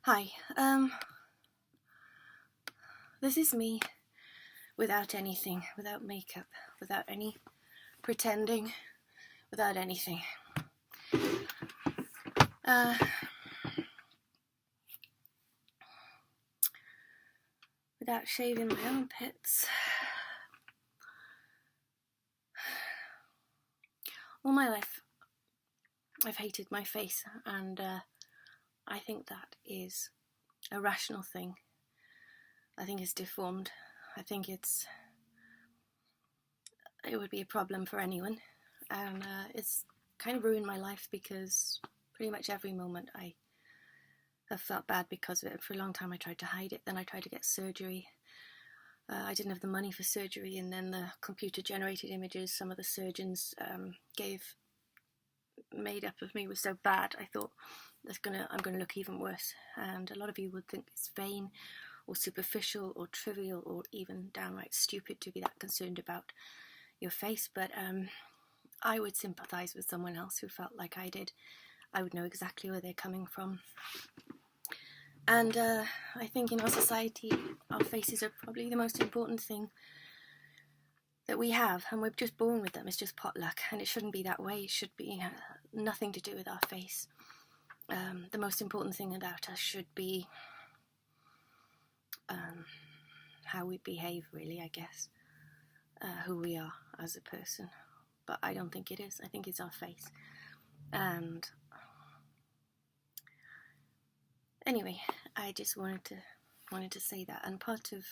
Hi, this is me without anything, without makeup, without any pretending, without anything. Without shaving my armpits. All my life I've hated my face, and I think that is a rational thing. I think it's deformed. I think it would be a problem for anyone, and it's kind of ruined my life because pretty much every moment I have felt bad because of it. For a long time I tried to hide it, then I tried to get surgery. I didn't have the money for surgery, and then the computer generated images some of the surgeons made up of me was so bad, I thought I'm gonna look even worse. And a lot of you would think it's vain or superficial or trivial or even downright stupid to be that concerned about your face, but I would sympathise with someone else who felt like I did. I would know exactly where they're coming from. And I think in our society, our faces are probably the most important thing that we have, and we're just born with them. It's just potluck, and it shouldn't be that way. It should be nothing to do with our face. The most important thing about us should be how we behave, really, I guess, who we are as a person. But I don't think it is. I think it's our face. And anyway, I just wanted to say that. And part of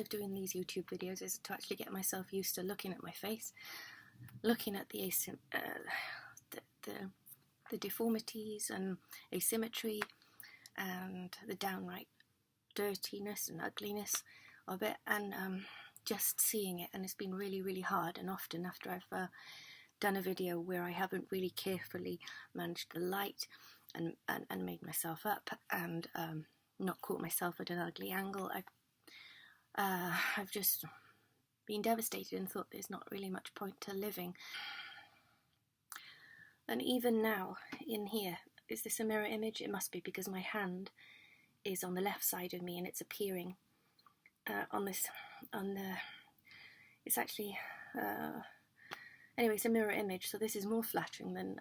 doing these YouTube videos is to actually get myself used to looking at my face, looking at the deformities and asymmetry and the downright dirtiness and ugliness of it, and just seeing it. And it's been really, really hard. And often after I've done a video where I haven't really carefully managed the light and made myself up and not caught myself at an ugly angle, I've just been devastated and thought there's not really much point to living. And even now, in here, is this a mirror image? It must be, because my hand is on the left side of me and it's appearing it's actually, anyway, it's a mirror image, so this is more flattering than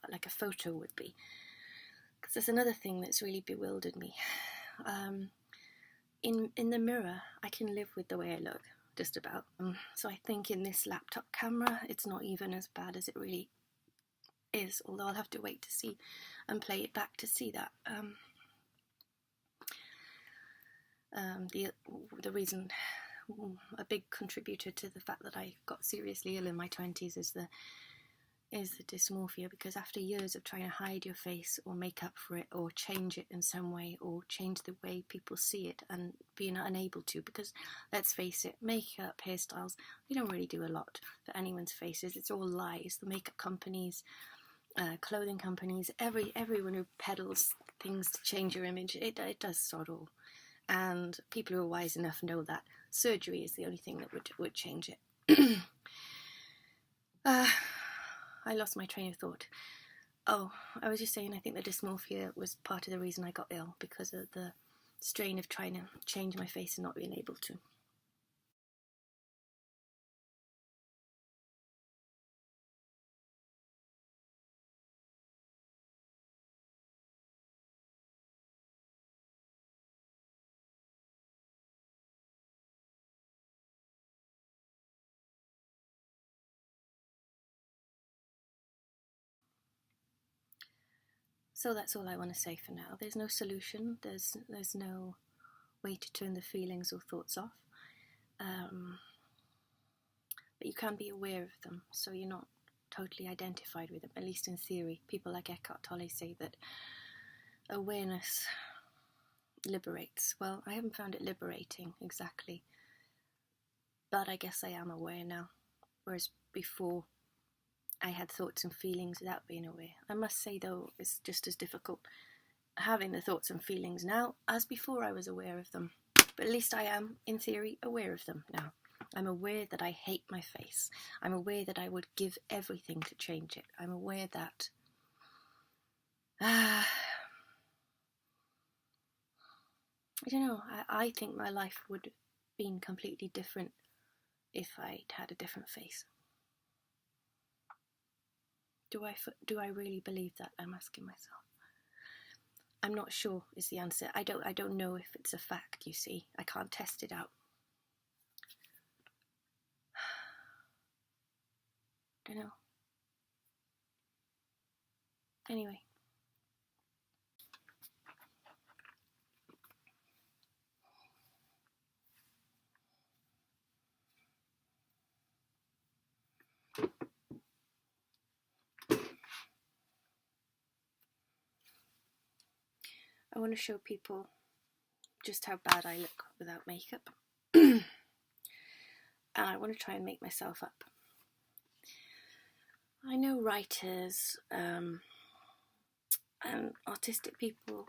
like a photo would be. Because there's another thing that's really bewildered me. In the mirror, I can live with the way I look, just about. So I think in this laptop camera, it's not even as bad as it really is, although I'll have to wait to see and play it back to see that. The reason, a big contributor to the fact that I got seriously ill in my 20s is the dysmorphia, because after years of trying to hide your face or make up for it or change it in some way or change the way people see it and being unable to, because let's face it, makeup, hairstyles, they don't really do a lot for anyone's faces. It's all lies. The makeup companies, clothing companies, everyone who peddles things to change your image, it does sod all. And people who are wise enough know that surgery is the only thing that would change it. I lost my train of thought. Oh, I was just saying, I think the dysmorphia was part of the reason I got ill, because of the strain of trying to change my face and not being able to. So that's all I want to say for now. There's no solution. There's no way to turn the feelings or thoughts off. But you can be aware of them, so you're not totally identified with them, at least in theory. People like Eckhart Tolle say that awareness liberates. Well, I haven't found it liberating exactly, but I guess I am aware now, whereas before I had thoughts and feelings without being aware. I must say, though, it's just as difficult having the thoughts and feelings now as before I was aware of them. But at least I am, in theory, aware of them now. I'm aware that I hate my face. I'm aware that I would give everything to change it. I'm aware that I don't know, I think my life would have been completely different if I'd had a different face. Do I really believe that? I'm asking myself. I'm not sure is the answer. I don't know if it's a fact, you see. I can't test it out. Don't know. Anyway. I want to show people just how bad I look without makeup. And I want to try and make myself up. I know writers and artistic people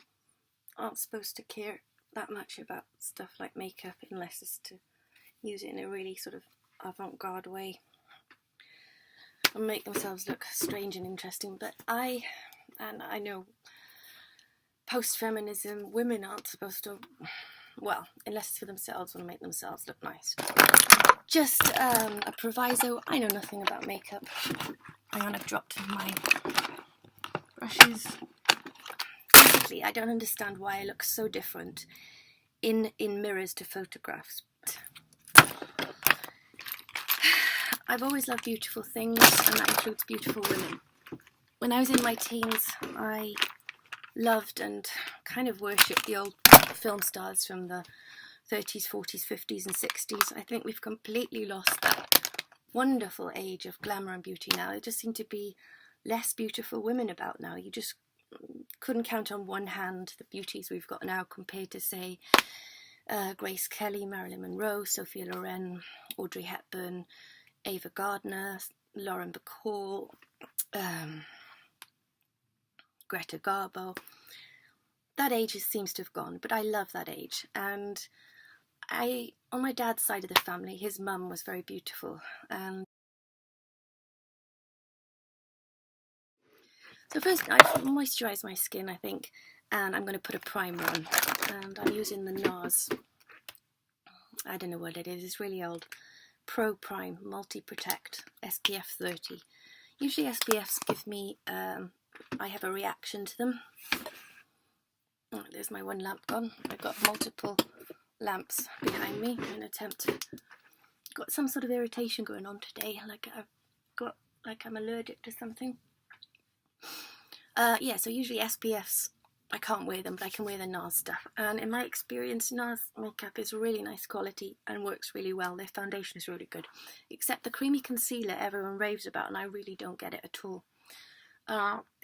aren't supposed to care that much about stuff like makeup unless it's to use it in a really sort of avant-garde way and make themselves look strange and interesting, but I know post-feminism women aren't supposed to, well, unless it's for themselves, want to make themselves look nice. Just a proviso, I know nothing about makeup. Hang on, I've dropped my brushes. Basically, I don't understand why I look so different in mirrors to photographs. I've always loved beautiful things, and that includes beautiful women. When I was in my teens, I loved and kind of worshipped the old film stars from the 30s, 40s, 50s and 60s. I think we've completely lost that wonderful age of glamour and beauty now. There just seem to be less beautiful women about now. You just couldn't count on one hand the beauties we've got now compared to, say, Grace Kelly, Marilyn Monroe, Sophia Loren, Audrey Hepburn, Ava Gardner, Lauren Bacall, Greta Garbo. That age seems to have gone, but I love that age. And on my dad's side of the family, his mum was very beautiful. And so first, I moisturise my skin, I think, and I'm going to put a primer on. And I'm using the NARS. I don't know what it is. It's really old. Pro Prime Multi Protect SPF 30. Usually SPFs give me, I have a reaction to them. Oh, there's my one lamp gone. I've got multiple lamps behind me in an attempt. Got some sort of irritation going on today, like I'm allergic to something. Yeah, so usually SPFs, I can't wear them, but I can wear the NARS stuff. And in my experience, NARS makeup is really nice quality and works really well. Their foundation is really good. Except the creamy concealer everyone raves about, and I really don't get it at all.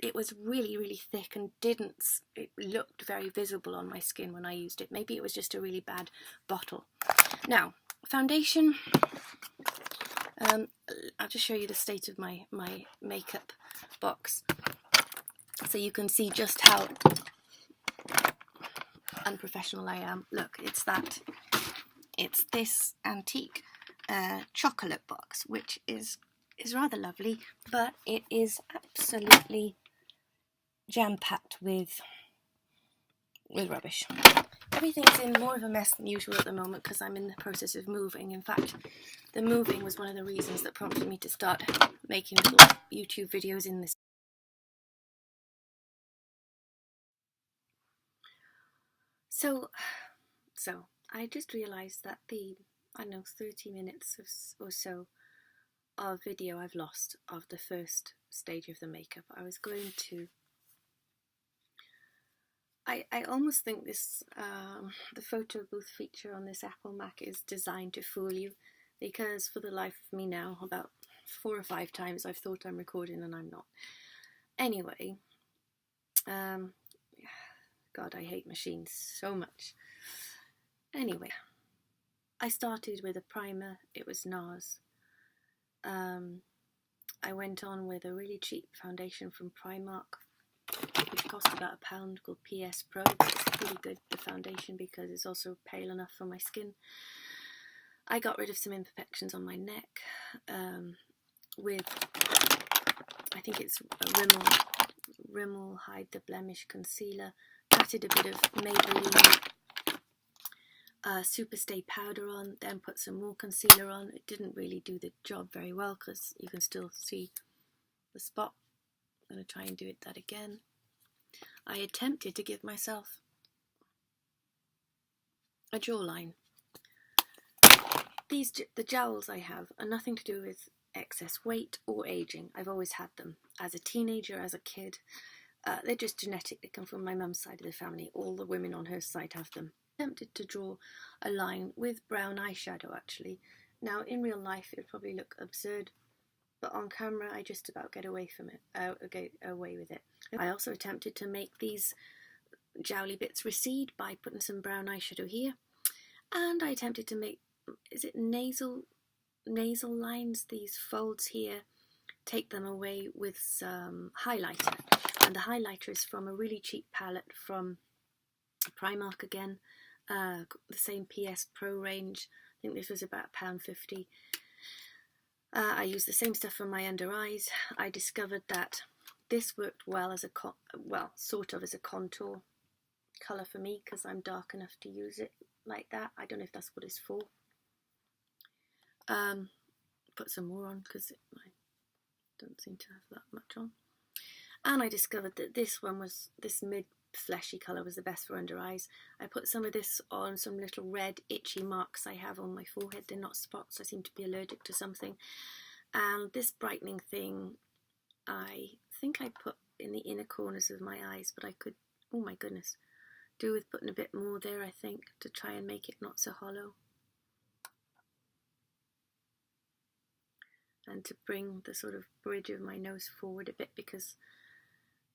It was really, really thick and it looked very visible on my skin when I used it. Maybe it was just a really bad bottle. Now, foundation. I'll just show you the state of my makeup box, so you can see just how unprofessional I am. Look, it's this antique chocolate box, which is rather lovely, but it is absolutely jam-packed with rubbish. Everything's in more of a mess than usual at the moment because I'm in the process of moving. In fact, the moving was one of the reasons that prompted me to start making little YouTube videos in this. So I just realised that the, 30 minutes or so of video I've lost of the first stage of the makeup. I was going to... I almost think this, the photo booth feature on this Apple Mac is designed to fool you, because for the life of me now, about 4 or 5 times I've thought I'm recording and I'm not. Anyway, God, I hate machines so much. Anyway, I started with a primer. It was NARS. I went on with a really cheap foundation from Primark, which cost about £1, called PS Pro. It's really good, the foundation, because it's also pale enough for my skin. I got rid of some imperfections on my neck with, I think it's a Rimmel Hide the Blemish concealer. Added a bit of Maybelline Super Stay powder on, then put some more concealer on. It didn't really do the job very well because you can still see the spot. I'm going to try and do that again. I attempted to give myself a jawline. The jowls I have are nothing to do with excess weight or aging. I've always had them as a teenager, as a kid. They're just genetic. They come from my mum's side of the family. All the women on her side have them. I attempted to draw a line with brown eyeshadow actually. Now in real life it would probably look absurd, but on camera I just about get away from it. Get away with it. I also attempted to make these jowly bits recede by putting some brown eyeshadow here, and I attempted to make, is it nasal lines, these folds here, take them away with some highlighter, and the highlighter is from a really cheap palette from Primark again, the same PS Pro range. I think this was about £1.50. I used the same stuff for my under eyes. I discovered that this worked well as sort of as a contour colour for me because I'm dark enough to use it like that. I don't know if that's what it's for. Put some more on because I don't seem to have that much on. And I discovered that this mid fleshy colour was the best for under eyes. I put some of this on some little red itchy marks I have on my forehead. They're not spots, I seem to be allergic to something. And this brightening thing I think I put in the inner corners of my eyes, but I could, oh my goodness, do with putting a bit more there, I think, to try and make it not so hollow. And to bring the sort of bridge of my nose forward a bit, because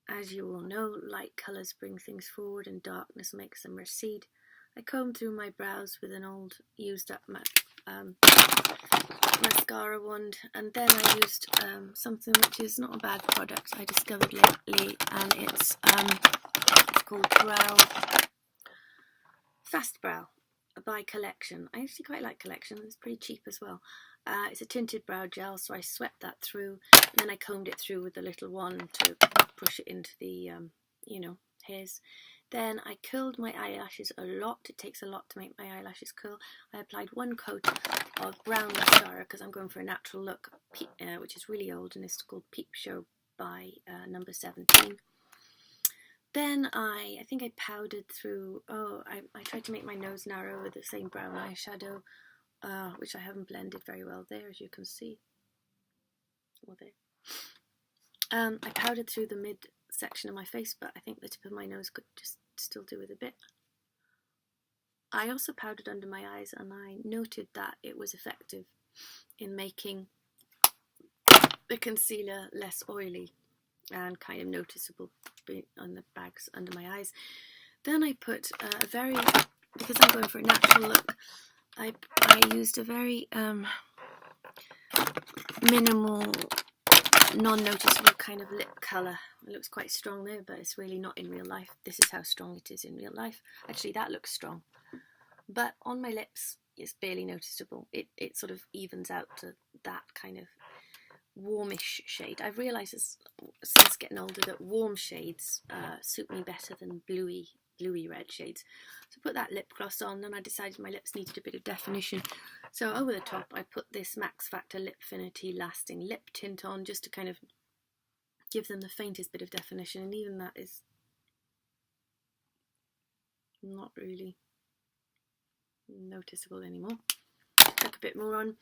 as you all know, light colours bring things forward and darkness makes them recede. I combed through my brows with an old used up mascara wand, and then I used something which is not a bad product I discovered lately, and it's called Fast Brow by Collection. I actually quite like Collection, it's pretty cheap as well. It's a tinted brow gel, so I swept that through, and then I combed it through with the little wand to push it into the, hairs. Then I curled my eyelashes a lot. It takes a lot to make my eyelashes curl. I applied one coat of brown mascara because I'm going for a natural look, which is really old, and it's called Peep Show by number 17. Then I think I powdered through, I tried to make my nose narrow with the same brown eyeshadow, which I haven't blended very well there, as you can see. Or there. I powdered through the mid section of my face, but I think the tip of my nose could just still do with a bit. I also powdered under my eyes, and I noted that it was effective in making the concealer less oily and kind of noticeable on the bags under my eyes. Then I put because I'm going for a natural look, I used a very minimal, non-noticeable kind of lip colour. It looks quite strong there, but it's really not in real life. This is how strong it is in real life. Actually, that looks strong. But on my lips, it's barely noticeable. It sort of evens out to that kind of warmish shade. I've realised since getting older that warm shades suit me better than bluey red shades. So I put that lip gloss on, and I decided my lips needed a bit of definition. So over the top I put this Max Factor Lipfinity Lasting Lip Tint on, just to kind of give them the faintest bit of definition, and even that is not really noticeable anymore. Chuck a bit more on.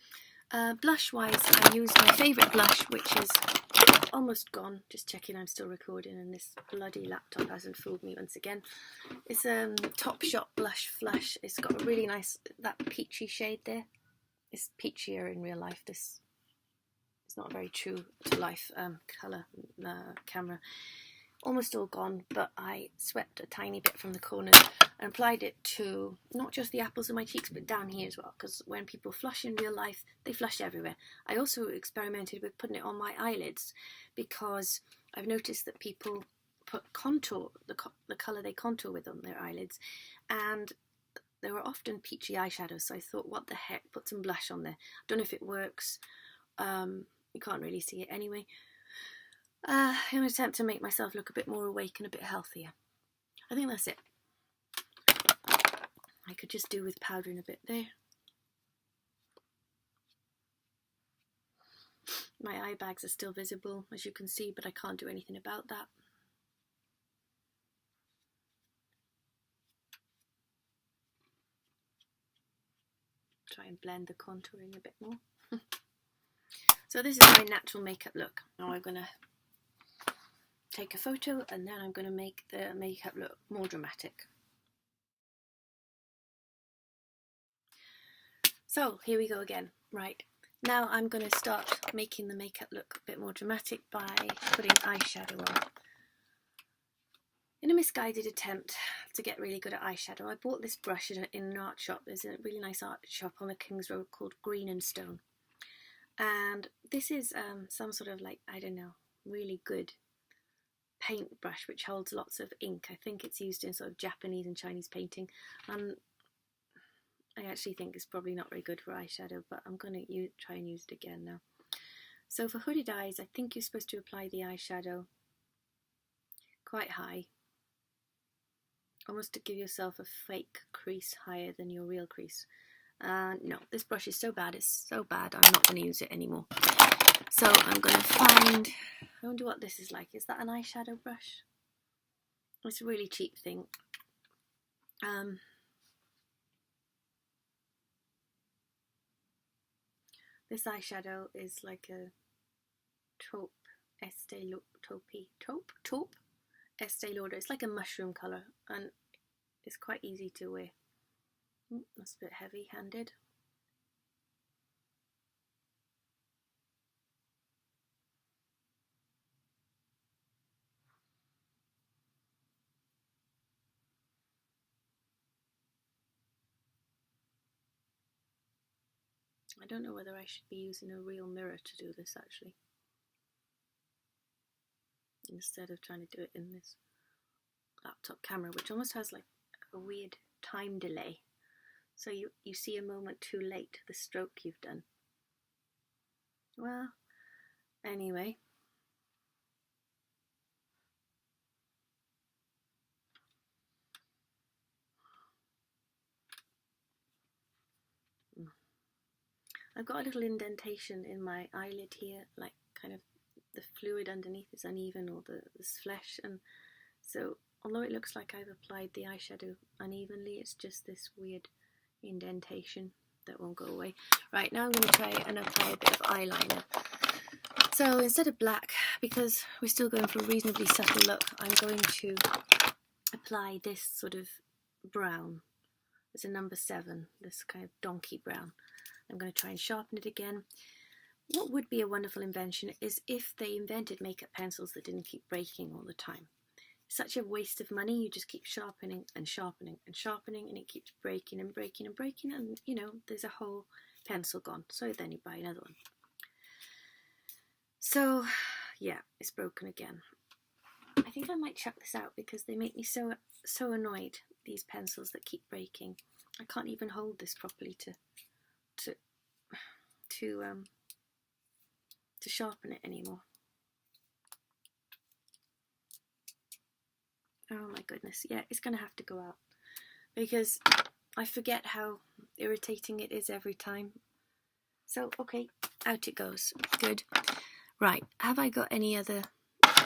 Blush wise, I used my favourite blush, which is almost gone. Just checking I'm still recording, and this bloody laptop hasn't fooled me once again. It's Topshop Blush Flush. It's got a really nice, that peachy shade there. It's peachier in real life. This is not a very true to life colour camera. Almost all gone, but I swept a tiny bit from the corners and applied it to not just the apples of my cheeks, but down here as well, because when people flush in real life, they flush everywhere. I also experimented with putting it on my eyelids, because I've noticed that people put contour, the colour they contour with on their eyelids, and there were often peachy eyeshadows, so I thought, what the heck, put some blush on there. I don't know if it works, you can't really see it anyway. I'm going to attempt to make myself look a bit more awake and a bit healthier. I think that's it. I could just do with powdering a bit there. My eye bags are still visible, as you can see, but I can't do anything about that. Try and blend the contouring a bit more. So this is my natural makeup look. Now I'm going to take a photo and then I'm going to make the makeup look more dramatic. So here we go again. Right, now I'm going to start making the makeup look a bit more dramatic by putting eyeshadow on. In a misguided attempt to get really good at eyeshadow, I bought this brush in an art shop. There's a really nice art shop on the King's Road called Green and Stone. And this is some sort of, like, I don't know, really good paintbrush which holds lots of ink. I think it's used in sort of Japanese and Chinese painting. I actually think it's probably not very good for eyeshadow, but I'm going to try and use it again now. So for hooded eyes, I think you're supposed to apply the eyeshadow quite high, almost to give yourself a fake crease higher than your real crease. No, this brush is so bad, it's so bad, I'm not going to use it anymore. So I'm going to find, I wonder what this is like. Is that an eyeshadow brush? It's a really cheap thing. This eyeshadow is like a taupe Estee Lauder. It's like a mushroom colour and it's quite easy to wear. That's a bit heavy-handed. I don't know whether I should be using a real mirror to do this actually, instead of trying to do it in this laptop camera, which almost has like a weird time delay. So you see a moment too late the stroke you've done. Well, anyway. I've got a little indentation in my eyelid here, like kind of the fluid underneath is uneven, or this flesh, and so although it looks like I've applied the eyeshadow unevenly, it's just this weird indentation that won't go away. Right, now I'm going to try and apply a bit of eyeliner. So instead of black, because we're still going for a reasonably subtle look, I'm going to apply this sort of brown. It's a number 7, this kind of donkey brown. I'm going to try and sharpen it again. What would be a wonderful invention is if they invented makeup pencils that didn't keep breaking all the time. Such a waste of money. You just keep sharpening and sharpening and sharpening, and it keeps breaking and breaking and breaking, and you know, there's a whole pencil gone. So then you buy another one. So yeah, it's broken again. I think I might chuck this out because they make me so annoyed, these pencils that keep breaking. I can't even hold this properly to sharpen it anymore. Oh my goodness, yeah, it's going to have to go out because I forget how irritating it is every time. So, okay, out it goes. Good. Right, have I got any other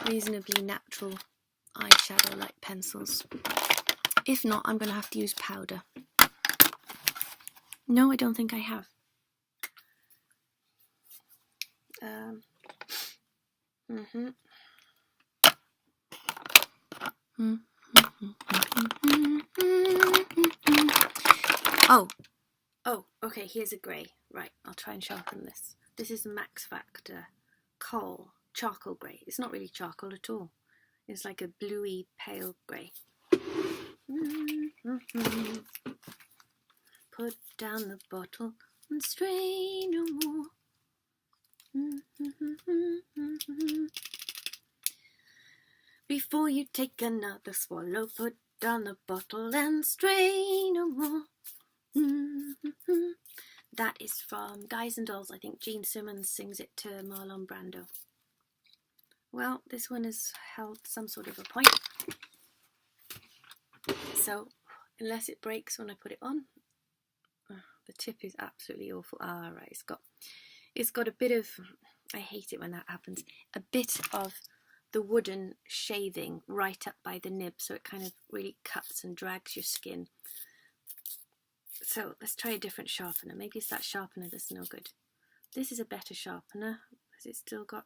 reasonably natural eyeshadow-like pencils? If not, I'm going to have to use powder. No, I don't think I have. Oh, okay, here's a grey. Right, I'll try and sharpen this. This is Max Factor Coal Charcoal Grey. It's not really charcoal at all. It's like a bluey pale grey. Put down the bottle and strain no more. Before you take another swallow, put down the bottle and strain no more. That is from Guys and Dolls. I think Gene Simmons sings it to Marlon Brando. Well, this one has held some sort of a point. So unless it breaks when I put it on. Oh, the tip is absolutely awful. Ah, right, it's got a bit of, I hate it when that happens, a bit of the wooden shaving right up by the nib, so it kind of really cuts and drags your skin. So let's try a different sharpener. Maybe it's that sharpener that's no good. This is a better sharpener. Has it still got,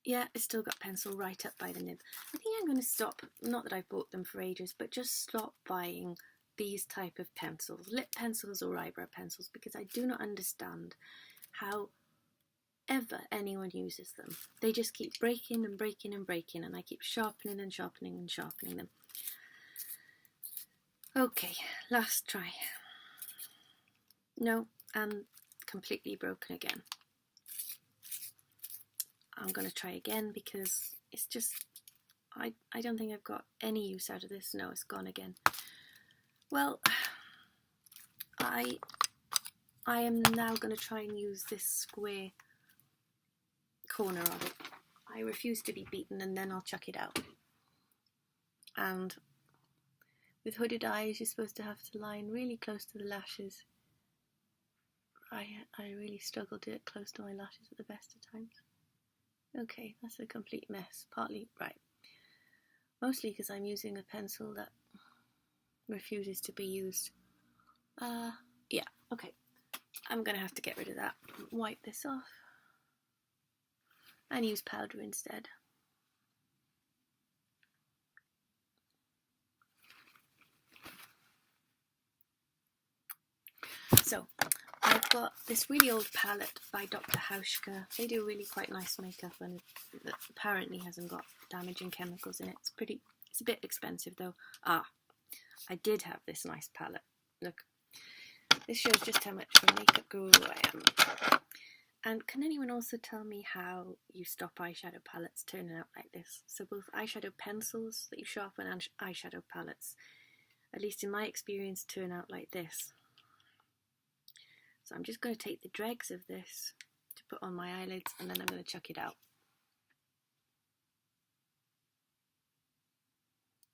yeah, it's still got pencil right up by the nib. I think I'm going to stop, not that I've bought them for ages, but just stop buying these type of pencils, lip pencils or eyebrow pencils, because I do not understand how ever anyone uses them. They just keep breaking and breaking and breaking, and I keep sharpening and sharpening and sharpening them. Okay, last try. No, and completely broken again. I'm going to try again because it's just, I don't think I've got any use out of this. No, it's gone again. Well, I am now going to try and use this square corner of it. I refuse to be beaten, and then I'll chuck it out. And with hooded eyes, you're supposed to have to line really close to the lashes. I really struggle to get close to my lashes at the best of times. Okay, that's a complete mess. Partly, right. Mostly because I'm using a pencil that refuses to be used. Yeah, okay. I'm going to have to get rid of that. Wipe this off. And use powder instead. So, I've got this really old palette by Dr. Hauschka. They do really quite nice makeup, and it apparently hasn't got damaging chemicals in it. It's a bit expensive though. Ah, I did have this nice palette. Look, this shows just how much of a makeup guru I am. And can anyone also tell me how you stop eyeshadow palettes turning out like this? So both eyeshadow pencils that you sharpen and eyeshadow palettes, at least in my experience, turn out like this. So I'm just going to take the dregs of this to put on my eyelids, and then I'm going to chuck it out.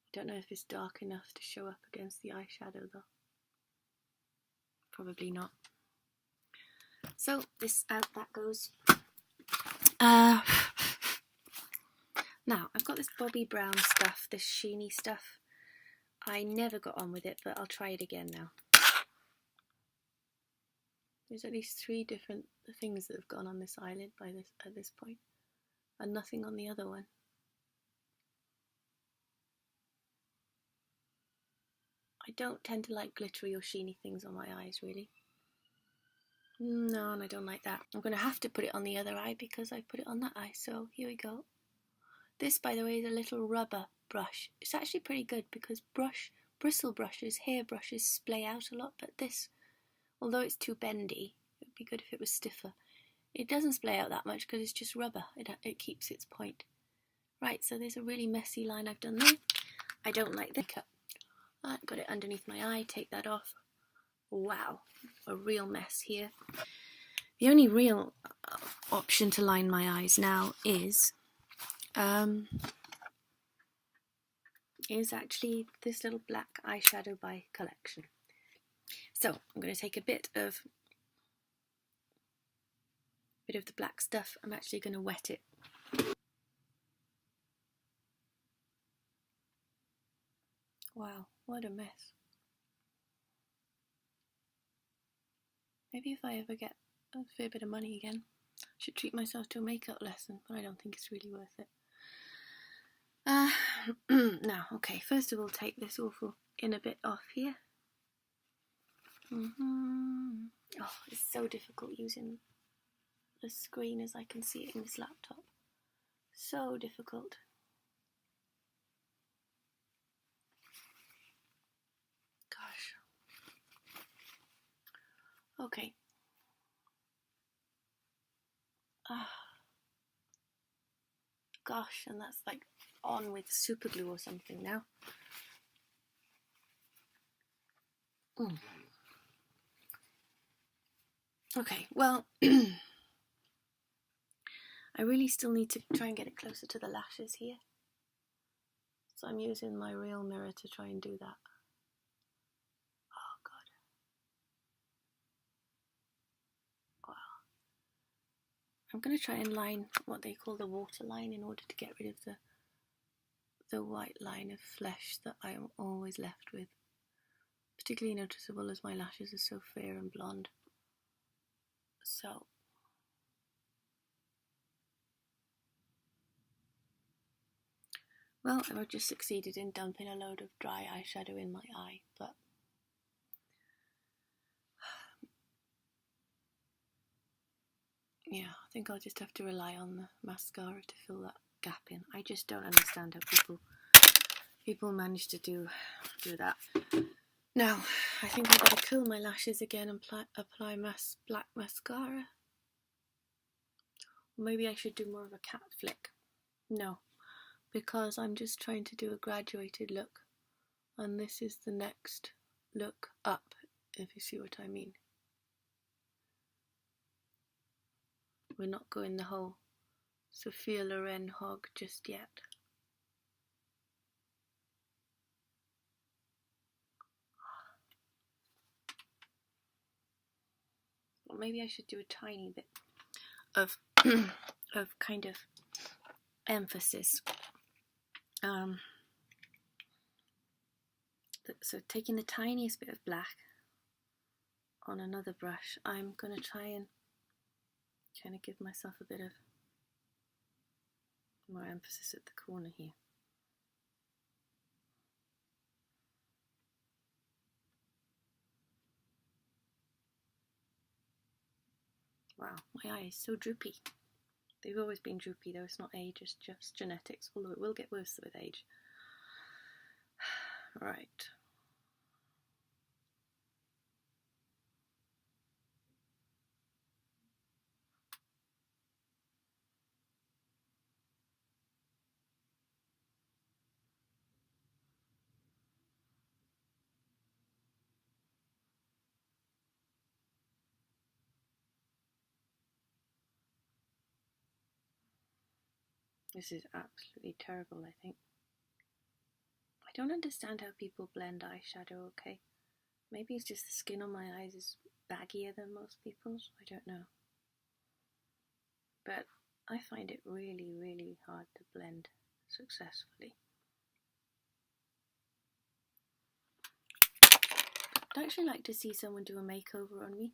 I don't know if it's dark enough to show up against the eyeshadow though. Probably not. So this out that goes. Now I've got this Bobbi Brown stuff, this sheeny stuff. I never got on with it, but I'll try it again now. There's at least 3 different things that have gone on this eyelid at this point, and nothing on the other one. I don't tend to like glittery or sheeny things on my eyes, really. No, and I don't like that. I'm going to have to put it on the other eye because I put it on that eye, so here we go. This, by the way, is a little rubber brush. It's actually pretty good because bristle brushes, hair brushes splay out a lot, but this, although it's too bendy, it would be good if it was stiffer. It doesn't splay out that much because it's just rubber. It keeps its point. Right, so there's a really messy line I've done there. I don't like the cut. I've got it underneath my eye, take that off. Wow, a real mess here. The only real option to line my eyes now is actually this little black eyeshadow by Collection. So I'm going to take a bit of the black stuff. I'm actually going to wet it. Wow, what a mess. Maybe if I ever get a fair bit of money again, I should treat myself to a makeup lesson, but I don't think it's really worth it. Now, okay, first of all, take this awful inner bit off here. Oh, it's so difficult using the screen as I can see it in this laptop. So difficult. Gosh. Okay. Gosh, and that's like on with super glue or something now. Okay, well, I really still need to try and get it closer to the lashes here. So I'm using my real mirror to try and do that. Oh god. Wow. I'm going to try and line what they call the waterline in order to get rid of the white line of flesh that I am always left with. Particularly noticeable as my lashes are so fair and blonde. So well, I've just succeeded in dumping a load of dry eyeshadow in my eye, but yeah, I think I'll just have to rely on the mascara to fill that gap in. I just don't understand how people manage to do that. Now, I think I better curl my lashes again and apply black mascara. Maybe I should do more of a cat flick. No, because I'm just trying to do a graduated look, and this is the next look up, if you see what I mean. We're not going the whole Sophia Loren hog just yet. Well, maybe I should do a tiny bit of of kind of emphasis. So taking the tiniest bit of black on another brush, I'm going to try and kind of give myself a bit of more emphasis at the corner here. Wow, my eye is so droopy. They've always been droopy though, it's not age, it's just genetics, although it will get worse with age. Right. This is absolutely terrible, I think. I don't understand how people blend eyeshadow, okay? Maybe it's just the skin on my eyes is baggier than most people's, I don't know. But I find it really, really hard to blend successfully. I'd actually like to see someone do a makeover on me.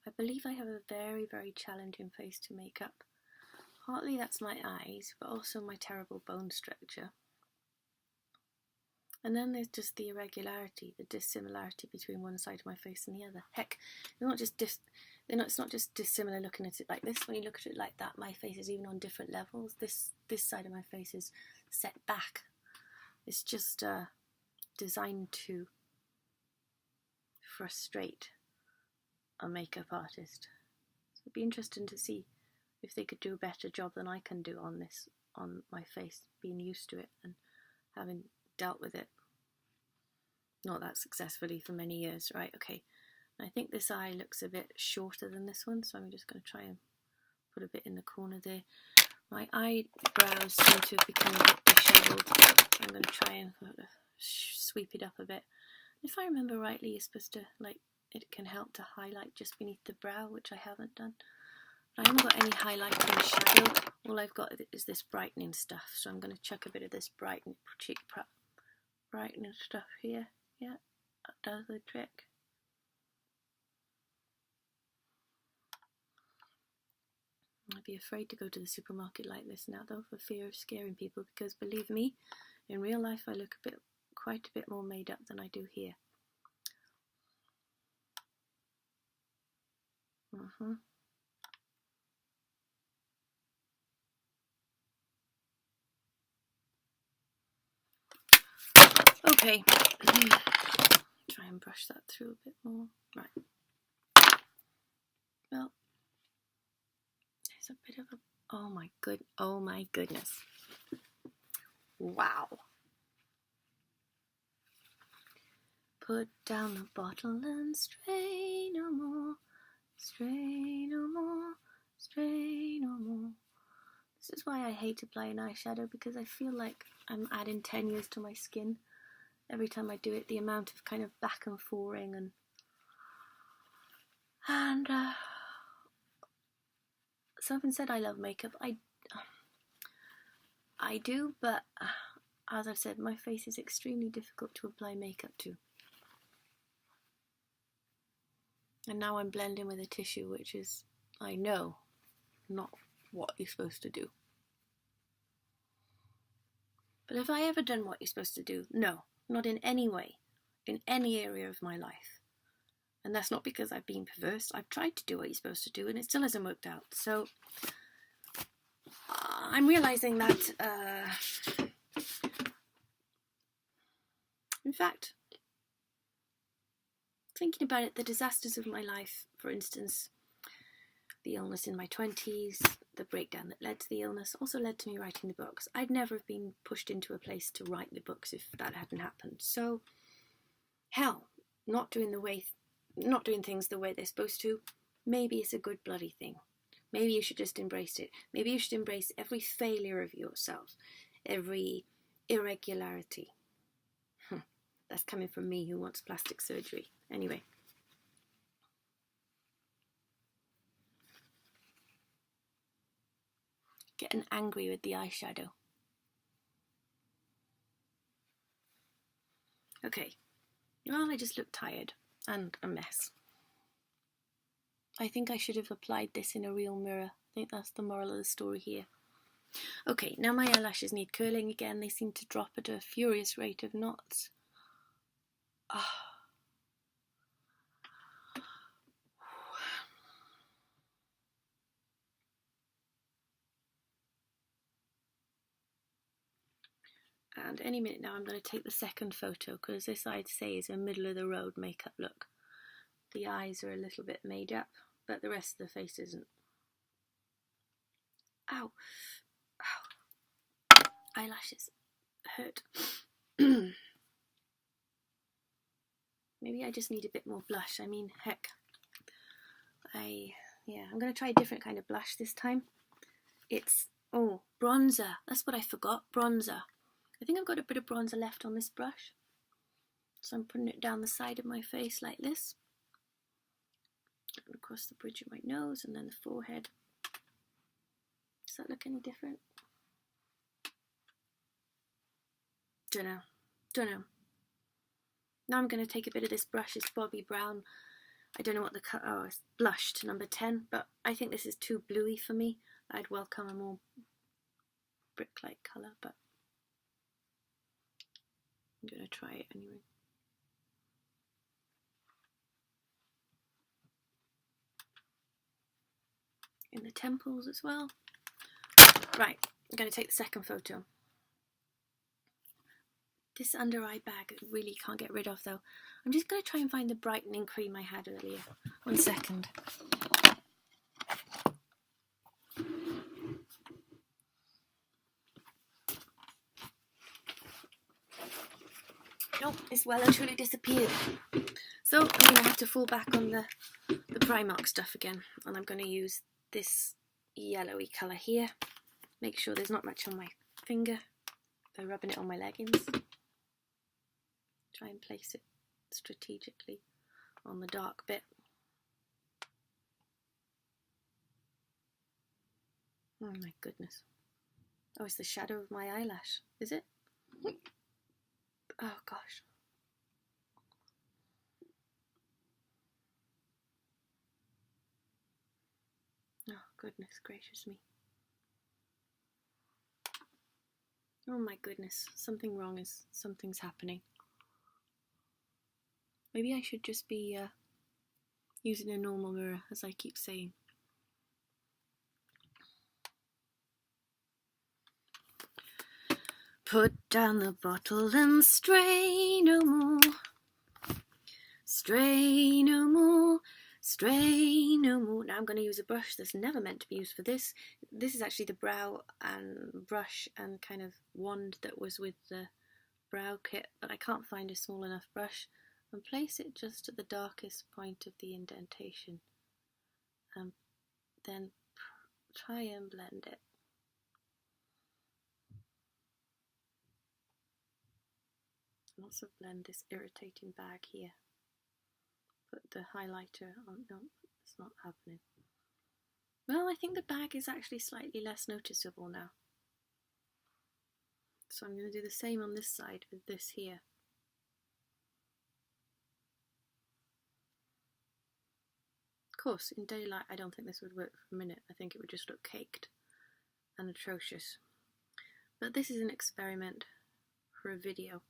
I believe I have a very, very challenging face to make up. Partly that's my eyes, but also my terrible bone structure. And then there's just the irregularity, the dissimilarity between one side of my face and the other. Heck, it's not just dissimilar looking at it like this. When you look at it like that, my face is even on different levels. This side of my face is set back. It's just designed to frustrate a makeup artist. So it'd be interesting to see if they could do a better job than I can do on this, on my face, being used to it and having dealt with it not that successfully for many years. Right, okay. I think this eye looks a bit shorter than this one, so I'm just going to try and put a bit in the corner there. My eyebrows seem to have become a bit dishevelled. I'm going to try and sweep it up a bit. If I remember rightly, you're supposed to, like, it can help to highlight just beneath the brow, which I haven't done. I haven't got any highlighting shadow. All I've got is this brightening stuff, so I'm going to chuck a bit of this brightening stuff here. Yeah, that does the trick. I'd be afraid to go to the supermarket like this now, though, for fear of scaring people, because believe me, in real life I look quite a bit more made up than I do here. Okay, try and brush that through a bit more. Right. Well, there's a bit of a, oh my goodness. Wow. Put down the bottle and stray no more, stray no more, stray no more. This is why I hate applying eyeshadow, because I feel like I'm adding 10 years to my skin every time I do it. The amount of kind of back and forthing and someone said I love makeup. I do, but as I've said, my face is extremely difficult to apply makeup to. And now I'm blending with a tissue, which is, I know, not what you're supposed to do. But have I ever done what you're supposed to do? No, not in any way, in any area of my life. And that's not because I've been perverse. I've tried to do what you're supposed to do and it still hasn't worked out. So I'm realising that, in fact, thinking about it, the disasters of my life, for instance, the illness in my 20s, the breakdown that led to the illness, also led to me writing the books. I'd never have been pushed into a place to write the books if that hadn't happened. So, hell, not doing things the way they're supposed to, maybe it's a good bloody thing. Maybe you should just embrace it. Maybe you should embrace every failure of yourself, every irregularity. That's coming from me who wants plastic surgery. Anyway. Getting angry with the eyeshadow. Okay. Well, I just look tired and a mess. I think I should have applied this in a real mirror. I think that's the moral of the story here. Okay, now my eyelashes need curling again. They seem to drop at a furious rate of knots. And any minute now I'm going to take the second photo because this I'd say is a middle of the road makeup look. The eyes are a little bit made up, but the rest of the face isn't. Ow. Ow. Eyelashes hurt. Maybe I just need a bit more blush. I mean, heck. I'm going to try a different kind of blush this time. It's, bronzer. That's what I forgot, bronzer. I think I've got a bit of bronzer left on this brush. So I'm putting it down the side of my face like this. And across the bridge of my nose and then the forehead. Does that look any different? Don't know. Now I'm going to take a bit of this brush. It's Bobbi Brown. I don't know what the colour, it's blushed, number 10, but I think this is too bluey for me. I'd welcome a more brick-like colour, but I'm going to try it anyway. In the temples as well. Right, I'm going to take the second photo. This under eye bag I really can't get rid of though. I'm just going to try and find the brightening cream I had earlier. 1 second. Nope, it's well and truly disappeared. So I'm going to have to fall back on the Primark stuff again. And I'm going to use this yellowy colour here. Make sure there's not much on my finger by rubbing it on my leggings. Try and place it strategically on the dark bit. Oh my goodness. Oh, it's the shadow of my eyelash, is it? Oh gosh. Oh goodness gracious me. Oh my goodness, something's happening. Maybe I should just be using a normal mirror, as I keep saying. Put down the bottle and stray no more. Stray no more. Stray no more. Now I'm going to use a brush that's never meant to be used for this. This is actually the brow and brush and kind of wand that was with the brow kit, but I can't find a small enough brush. And place it just at the darkest point of the indentation. And then try and blend it. Lots of blend, this irritating bag here. Put the highlighter on. No, it's not happening. Well, I think the bag is actually slightly less noticeable now. So I'm going to do the same on this side with this here. Of course, in daylight I don't think this would work for a minute. I think it would just look caked and atrocious. But this is an experiment for a video.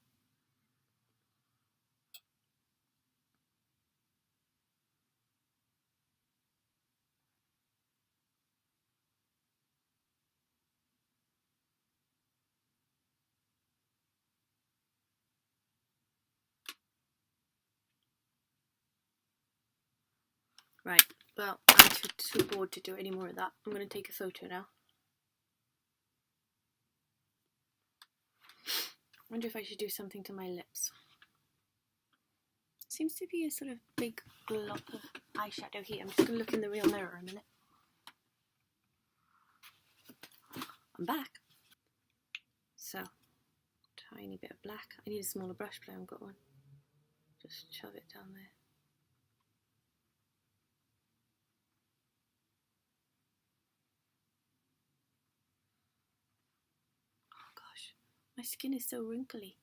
Right, well, I'm too bored to do any more of that. I'm going to take a photo now. I wonder if I should do something to my lips. Seems to be a sort of big blob of eyeshadow here. I'm just going to look in the real mirror a minute. I'm back. So, tiny bit of black. I need a smaller brush, but I haven't got one. Just shove it down there. My skin is so wrinkly.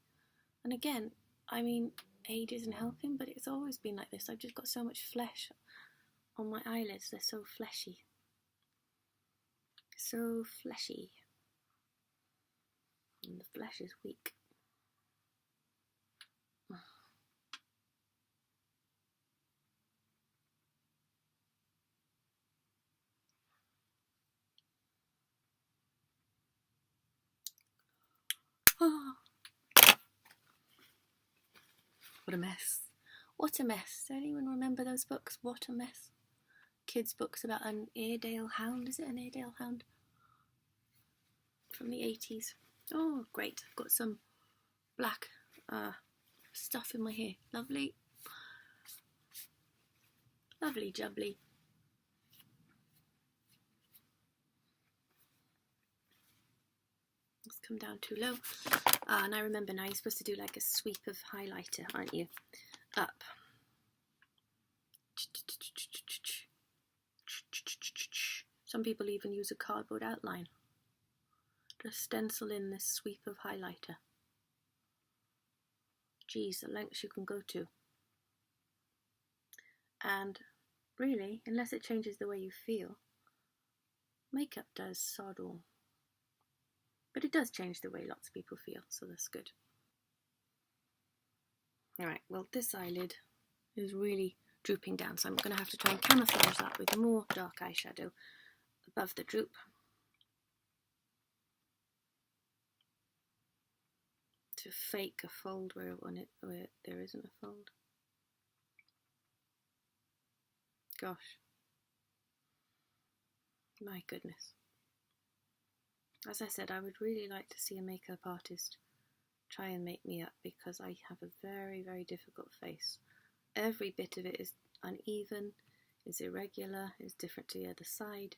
And again, I mean, age isn't helping, but it's always been like this. I've just got so much flesh on my eyelids. They're so fleshy. So fleshy. And the flesh is weak. Oh. What a mess. What a mess. Does anyone remember those books? What a mess. Kids' books about an Airedale hound. Is it an Airedale hound? From the 80s. Oh, great. I've got some black stuff in my hair. Lovely. Lovely jubbly. Let's come down too low. And I remember now you're supposed to do like a sweep of highlighter, aren't you? Up. Some people even use a cardboard outline. Just stencil in this sweep of highlighter. Geez, the lengths you can go to. And really, unless it changes the way you feel, makeup does sod all. But it does change the way lots of people feel, so that's good. Alright, well this eyelid is really drooping down, so I'm going to have to try and camouflage that with more dark eyeshadow above the droop. To fake a fold where there isn't a fold. Gosh. My goodness. As I said, I would really like to see a makeup artist try and make me up, because I have a very, very difficult face. Every bit of it is uneven, is irregular, is different to the other side,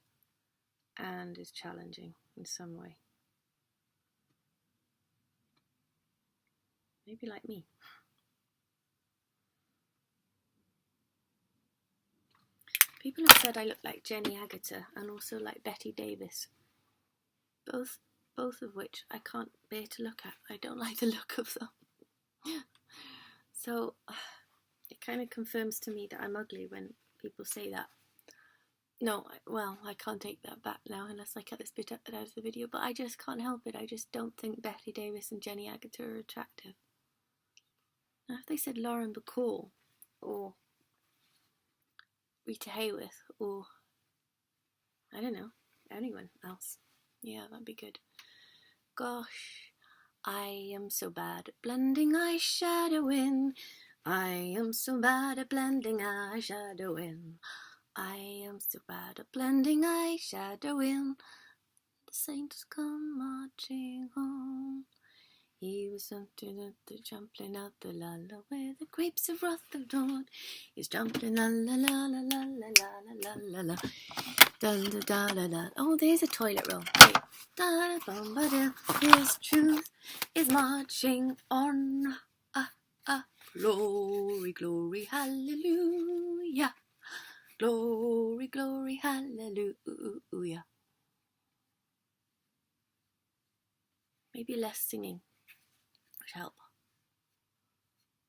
and is challenging in some way. Maybe like me. People have said I look like Jenny Agutter and also like Betty Davis. Both of which I can't bear to look at. I don't like the look of them. So it kind of confirms to me that I'm ugly when people say that. No, well, I can't take that back now unless I cut this bit out of the video, but I just can't help it. I just don't think Betty Davis and Jenny Agutter are attractive. Now, if they said Lauren Bacall or Rita Hayworth or, I don't know, anyone else, yeah, that'd be good. Gosh, I am so bad at blending eyeshadow in. I am so bad at blending eyeshadow in. I am so bad at blending eyeshadow in. The saints come marching home. He was something at the jumping out the la la where the grapes of wrath of dawn. He's jumping la la la la la la la la la la. Da da da da da. Oh, there's a toilet roll. Wait. Da da bum ba da. His truth is marching on. Glory, glory, hallelujah. Glory, glory, hallelujah. Maybe less singing would help.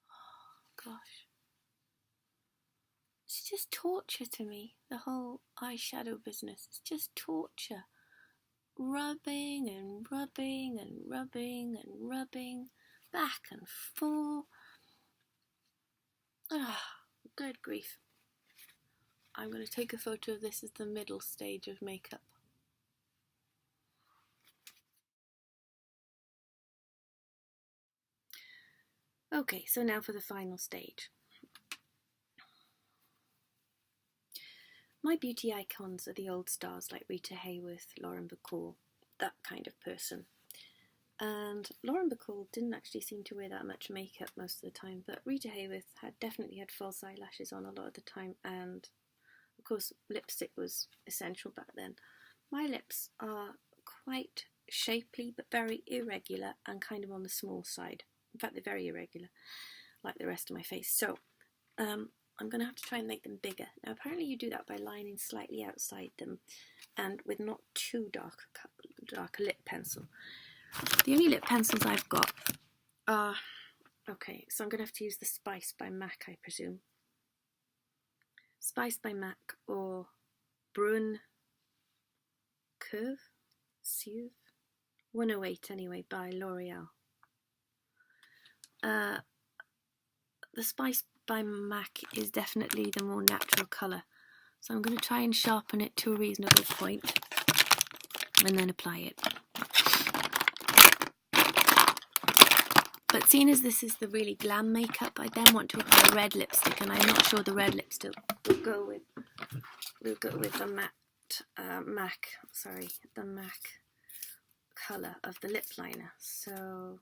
Oh, gosh. It's just torture to me, the whole eyeshadow business. It's just torture. Rubbing and rubbing and rubbing and rubbing, back and forth. Ah, good grief. I'm going to take a photo of this as the middle stage of makeup. Okay, so now for the final stage. My beauty icons are the old stars like Rita Hayworth, Lauren Bacall, that kind of person. And Lauren Bacall didn't actually seem to wear that much makeup most of the time, but Rita Hayworth definitely had false eyelashes on a lot of the time, and of course lipstick was essential back then. My lips are quite shapely but very irregular and kind of on the small side. In fact, they're very irregular, like the rest of my face. So I'm going to have to try and make them bigger. Now, apparently you do that by lining slightly outside them and with not too dark a lip pencil. The only lip pencils I've got are... Okay, so I'm going to have to use the Spice by MAC, I presume. Spice by MAC or Brun Curve? Suve? 108 anyway, by L'Oreal. The Spice by MAC is definitely the more natural colour, so I'm going to try and sharpen it to a reasonable point and then apply it. But seeing as this is the really glam makeup, I then want to apply red lipstick, and I'm not sure the red lipstick will go with the the MAC colour of the lip liner. So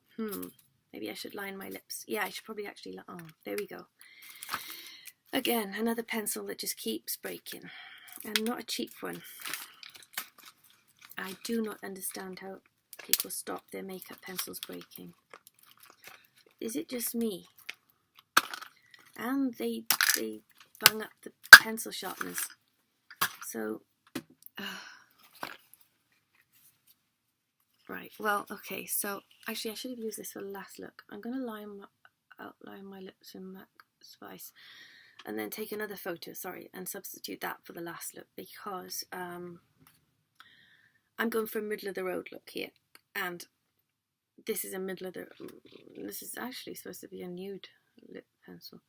maybe I should line my lips. Yeah, I should probably actually... Oh, there we go. Again, another pencil that just keeps breaking. And not a cheap one. I do not understand how people stop their makeup pencils breaking. Is it just me? And they bung up the pencil sharpeners. So... Right, well, okay, so actually I should have used this for the last look. I'm going to outline my lips in MAC Spice and then take another photo, and substitute that for the last look, because I'm going for a middle of the road look here, and this is this is actually supposed to be a nude lip pencil.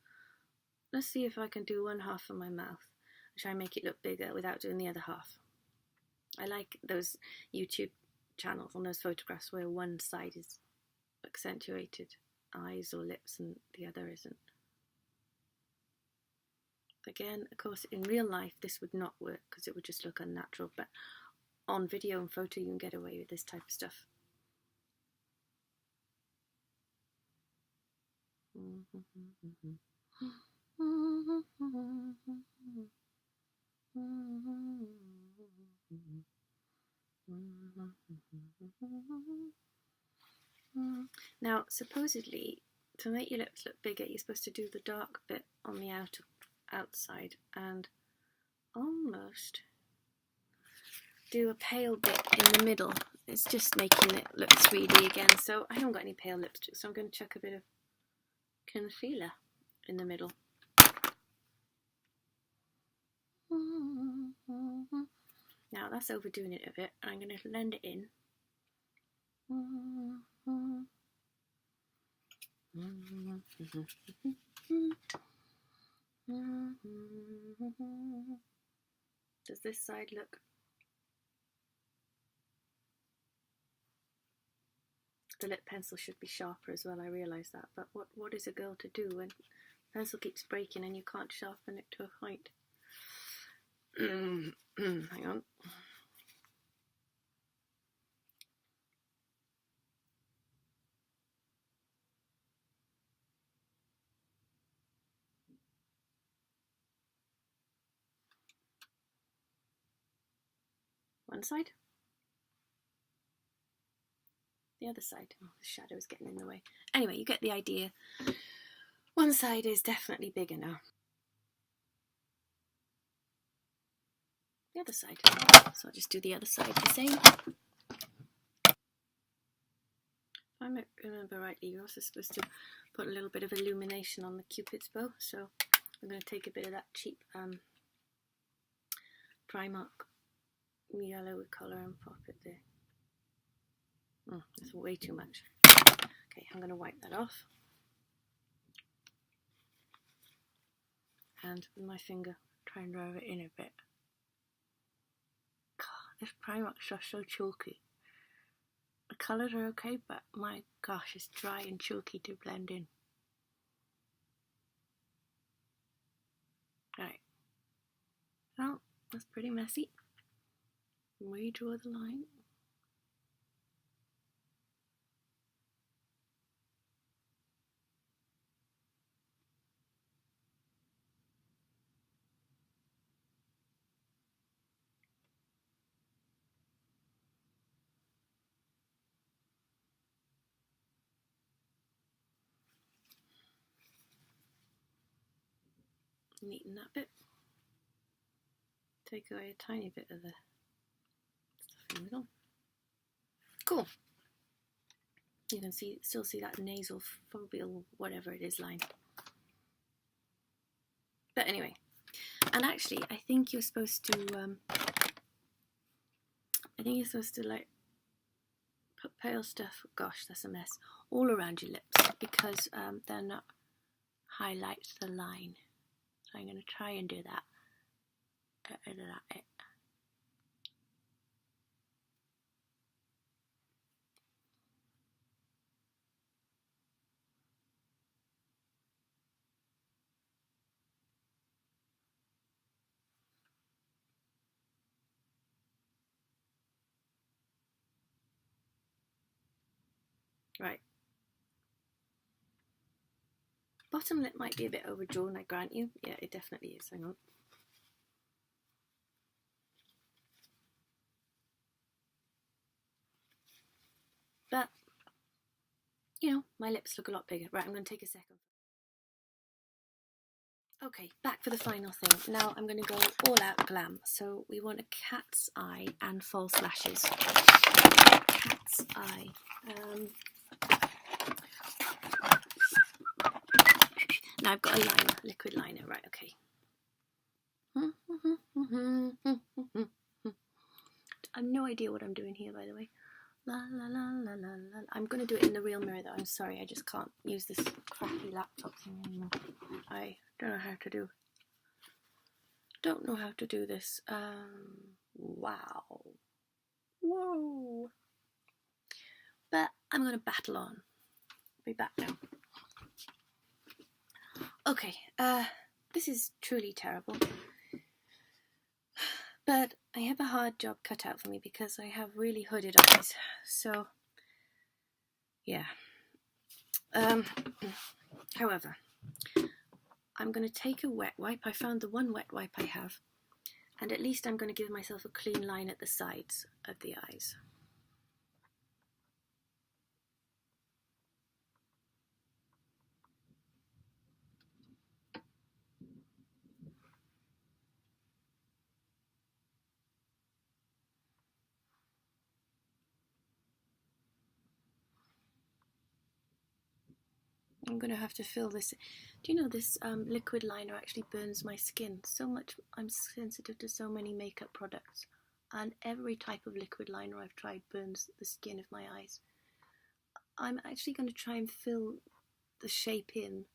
Let's see if I can do one half of my mouth and try and make it look bigger without doing the other half. I like those YouTube channels on those photographs where one side is accentuated, eyes or lips, and the other isn't. Again, of course, in real life this would not work because it would just look unnatural, but on video and photo you can get away with this type of stuff. Now, supposedly, to make your lips look bigger, you're supposed to do the dark bit on the outside and almost do a pale bit in the middle. It's just making it look 3D again. So I haven't got any pale lipstick, so I'm going to chuck a bit of concealer in the middle. Now that's overdoing it a bit, and I'm going to blend it in. Does this side look... The lip pencil should be sharper as well, I realise that, but what is a girl to do when the pencil keeps breaking and you can't sharpen it to a point? Hang on. One side. The other side. Oh, the shadow is getting in the way. Anyway, you get the idea. One side is definitely bigger now. The other side. So I'll just do the other side the same. If I remember rightly, you're also supposed to put a little bit of illumination on the Cupid's bow. So I'm going to take a bit of that cheap Primark yellow colour and pop it there. That's way too much. Okay, I'm going to wipe that off. And with my finger, try and rub it in a bit. God, this Primark stuff's so chalky. The colours are okay, but my gosh, it's dry and chalky to blend in. Right. Well, that's pretty messy. Redraw the line. Neaten that bit. Take away a tiny bit of the stuff in the middle. Cool. You can still see that nasal foveal, whatever it is, line. But anyway, and actually, I think you're supposed to. Like put pale stuff. Gosh, that's a mess. All around your lips because they're not highlight the line. So I'm going to try and do that. Right. Bottom lip might be a bit overdrawn, I grant you. Yeah, it definitely is. Hang on. But, you know, my lips look a lot bigger. Right, I'm going to take a second. Okay, back for the final thing. Now I'm going to go all out glam. So we want a cat's eye and false lashes. Cat's eye. Now I've got a liner, liquid liner. Right, okay. I have no idea what I'm doing here, by the way. La la la la la la. I'm going to do it in the real mirror, though. I'm sorry, I just can't use this crappy laptop thing anymore. I don't know how to do. Don't know how to do this. Wow. Whoa. But I'm going to battle on. Be back now. Okay. This is truly terrible. But I have a hard job cut out for me because I have really hooded eyes. So, yeah. However, I'm going to take a wet wipe. I found the one wet wipe I have. And at least I'm going to give myself a clean line at the sides of the eyes. I'm going to have to fill this. Do you know this liquid liner actually burns my skin so much? I'm sensitive to so many makeup products, and every type of liquid liner I've tried burns the skin of my eyes. I'm actually going to try and fill the shape in,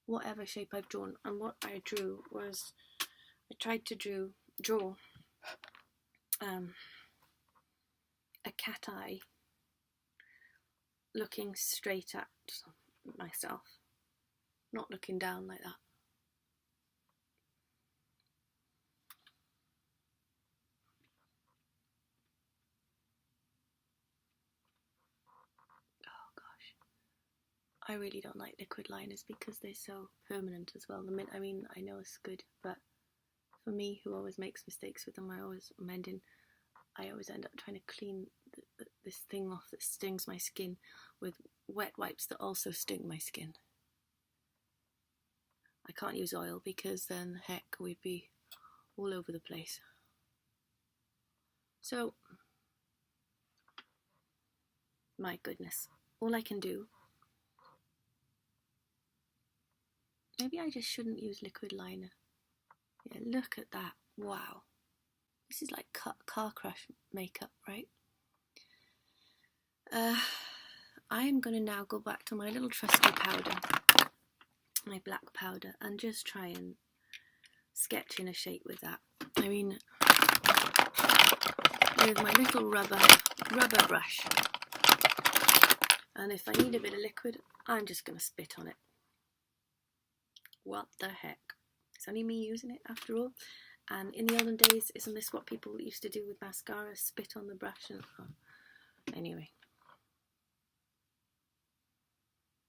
whatever shape I've drawn. And what I drew was, I tried to draw a cat eye looking straight at myself, not looking down like that. Oh gosh, I really don't like liquid liners because they're so permanent as well. I mean, I know it's good, but for me, who always makes mistakes with them, I always end up trying to clean this thing off that stings my skin with wet wipes that also sting my skin. I can't use oil because then heck, we'd be all over the place. So, my goodness, all I can do, maybe I just shouldn't use liquid liner. Yeah, look at that, wow. This is like car crash makeup, right? I am going to now go back to my little trusty powder, my black powder, and just try and sketch in a shape with that. I mean, with my little rubber brush. And if I need a bit of liquid, I'm just going to spit on it. What the heck? It's only me using it after all. And in the olden days, isn't this what people used to do with mascara? Spit on the brush and... Oh. Anyway.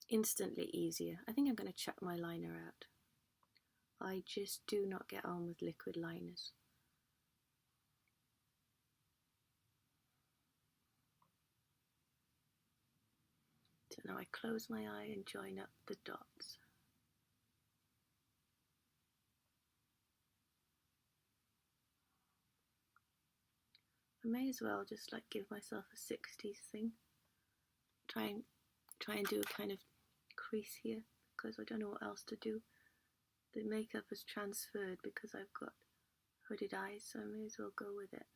Instantly easier. I think I'm going to chuck my liner out. I just do not get on with liquid liners. So now I close my eye and join up the dots. I may as well just like give myself a 60s thing. Try and do a kind of crease here because I don't know what else to do. The makeup has transferred because I've got hooded eyes, so I may as well go with it.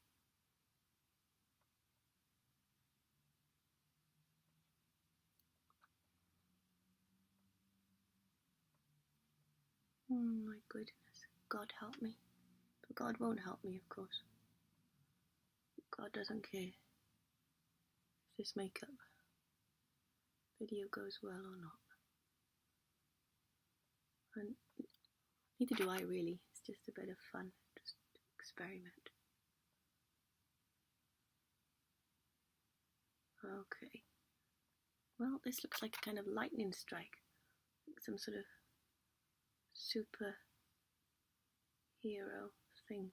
Oh my goodness, God help me. But God won't help me, of course. God doesn't care if this makeup video goes well or not. And neither do I really, it's just a bit of fun, just to experiment. Okay. Well, this looks like a kind of lightning strike. Some sort of super hero thing.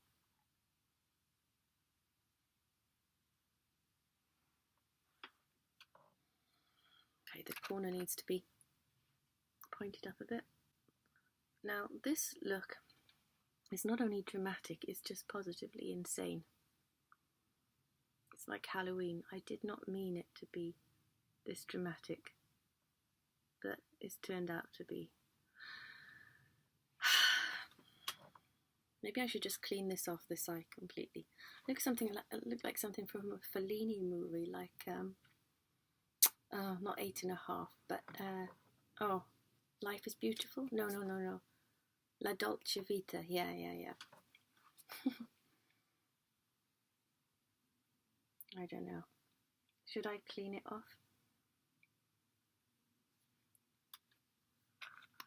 Okay, the corner needs to be pointed up a bit. Now, this look is not only dramatic, it's just positively insane. It's like Halloween. I did not mean it to be this dramatic, but it's turned out to be. Maybe I should just clean this off this eye completely. Look like something from a Fellini movie, like not 8½, but oh, Life is Beautiful. No. La Dolce Vita. Yeah. I don't know. Should I clean it off?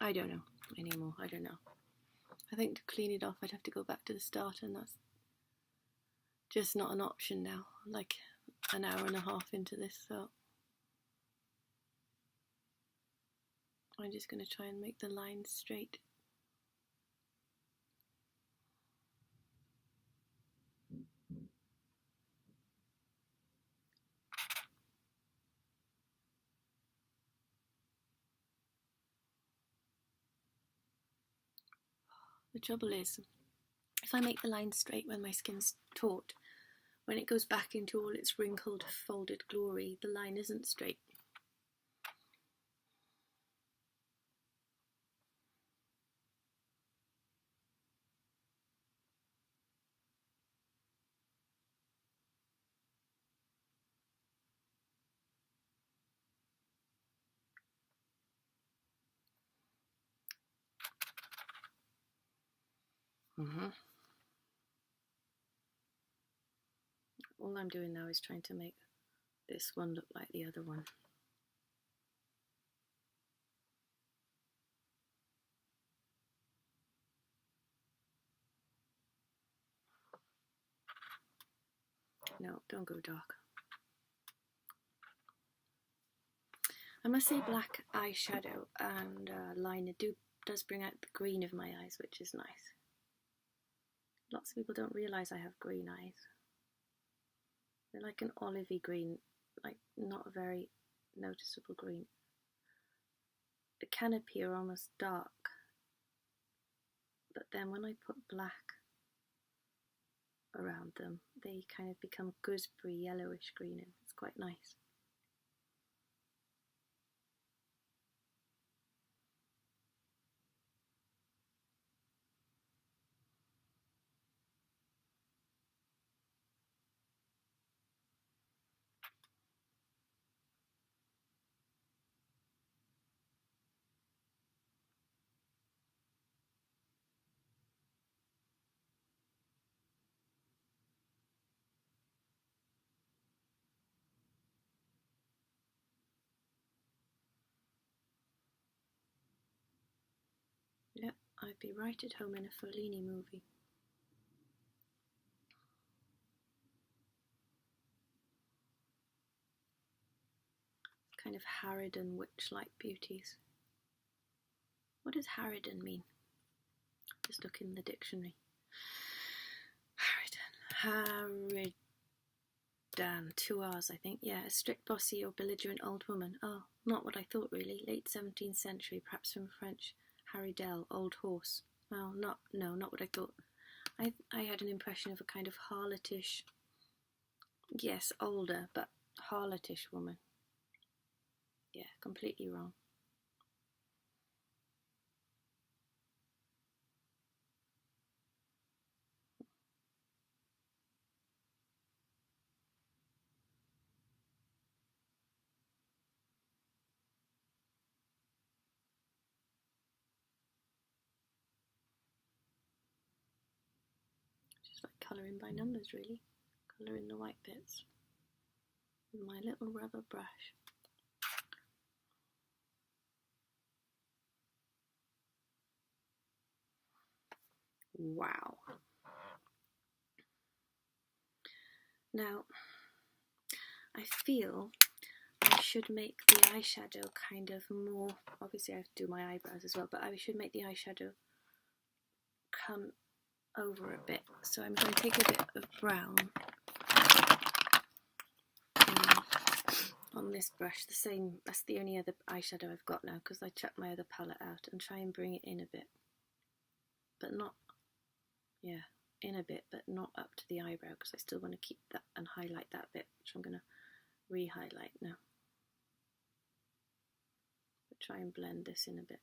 I don't know anymore. I don't know. I think to clean it off, I'd have to go back to the start, and that's just not an option now. Like an hour and a half into this, so I'm just going to try and make the lines straight. The trouble is, if I make the lines straight when my skin's taut, when it goes back into all its wrinkled, folded glory, the line isn't straight. All I'm doing now is trying to make this one look like the other one. No, don't go dark. I must say black eyeshadow and liner does bring out the green of my eyes, which is nice. Lots of people don't realise I have green eyes. They're like an olivey green, like not a very noticeable green. It can appear almost dark but then when I put black around them, they kind of become gooseberry yellowish green, and it's quite nice. Yep, I'd be right at home in a Fellini movie. Kind of harridan witch-like beauties. What does harridan mean? Just look in the dictionary. Harridan. 2 R's, I think. Yeah, a strict, bossy or belligerent old woman. Oh, not what I thought really. Late 17th century, perhaps from French. Harridel, old horse. Oh, not what I thought. I had an impression of a kind of harlotish, yes, older, but harlotish woman. Yeah, completely wrong. Just like colouring by numbers, really. Colouring the white bits with my little rubber brush. Wow. Now, I feel I should make the eyeshadow kind of more, obviously I have to do my eyebrows as well, but I should make the eyeshadow come over a bit. So I'm going to take a bit of brown on this brush, the same, that's the only other eyeshadow I've got now because I chucked my other palette out, and try and bring it in a bit, but not, yeah, in a bit, but not up to the eyebrow because I still want to keep that and highlight that bit, which I'm going to re-highlight now. But try and blend this in a bit.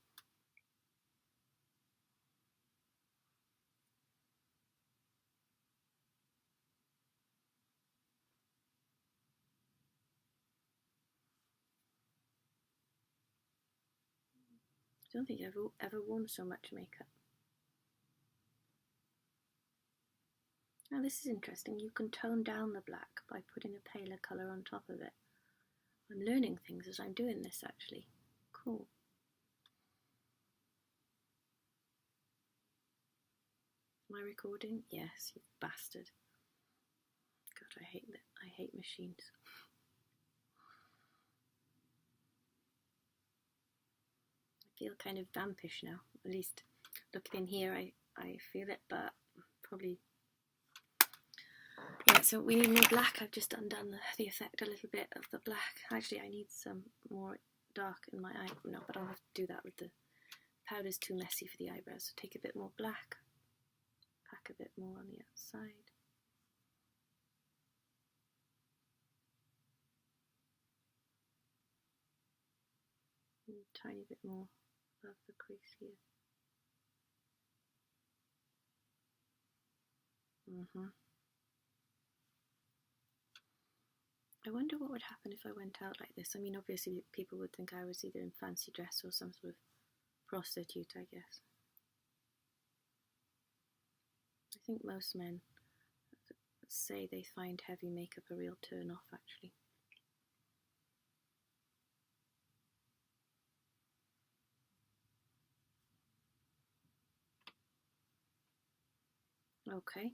I don't think I've ever worn so much makeup. Now this is interesting, you can tone down the black by putting a paler colour on top of it. I'm learning things as I'm doing this actually. Cool. Am I recording? Yes, you bastard. God, I hate machines. I feel kind of vampish now. At least looking in here I feel it, but probably, yeah, so we need more black. I've just undone the effect a little bit of the black. Actually, I need some more dark in my eye. No, but I'll have to do that with the powder's too messy for the eyebrows. So take a bit more black, pack a bit more on the outside. And a tiny bit more above the crease here. I wonder what would happen if I went out like this. I mean, obviously people would think I was either in fancy dress or some sort of prostitute, I guess. I think most men say they find heavy makeup a real turn off, actually. Okay.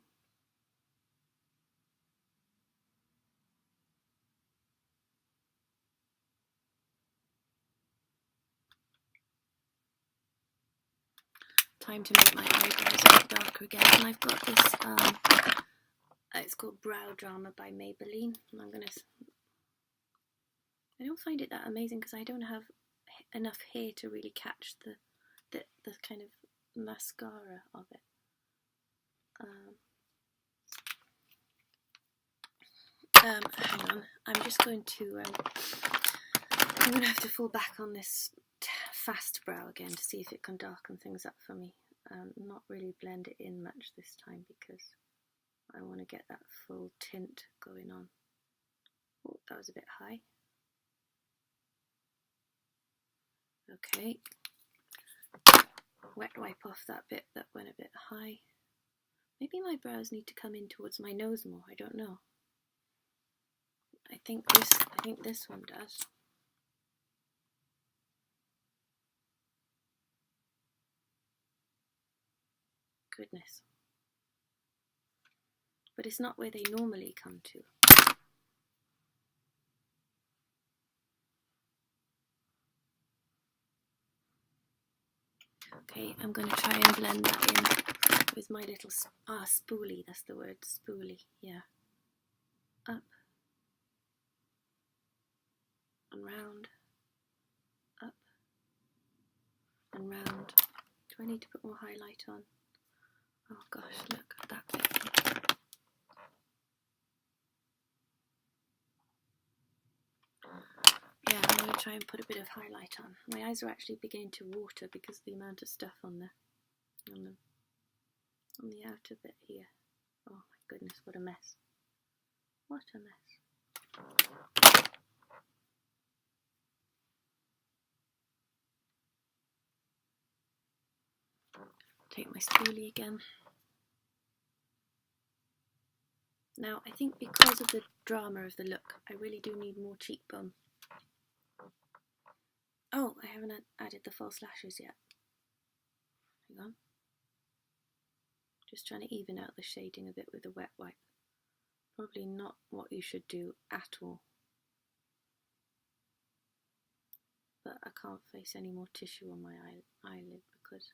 Time to make my eyebrows a bit darker again. And I've got this, it's called Brow Drama by Maybelline. And I don't find it that amazing because I don't have enough hair to really catch the kind of mascara of it. Hang on, I'm just going to I'm going to have to fall back on this fast brow again to see if it can darken things up for me. Not really blend it in much this time because I want to get that full tint going on. Oh, that was a bit high. Okay, wet wipe off that bit that went a bit high. Maybe my brows need to come in towards my nose more, I don't know. I think this one does. Goodness. But it's not where they normally come to. Okay, I'm going to try and blend that in with my little spoolie, that's the word, spoolie, yeah. Up and round, up and round. Do I need to put more highlight on? Oh gosh, look at that bit. Yeah, I'm going to try and put a bit of highlight on. My eyes are actually beginning to water because of the amount of stuff on the outer bit here. Oh my goodness, what a mess. What a mess. Take my spoolie again. Now, I think because of the drama of the look, I really do need more cheekbone. Oh, I haven't added the false lashes yet. Hang on. Just trying to even out the shading a bit with a wet wipe. Probably not what you should do at all. But I can't face any more tissue on my eyelid because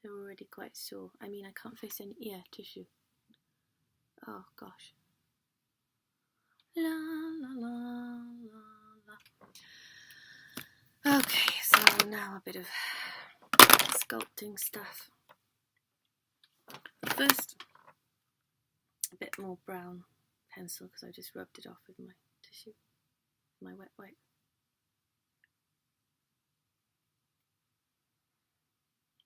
they're already quite sore. I mean, I can't face any, tissue. Oh gosh. La la la la la. Okay, so now a bit of sculpting stuff. First, a bit more brown pencil because I just rubbed it off with my tissue, my wet wipe.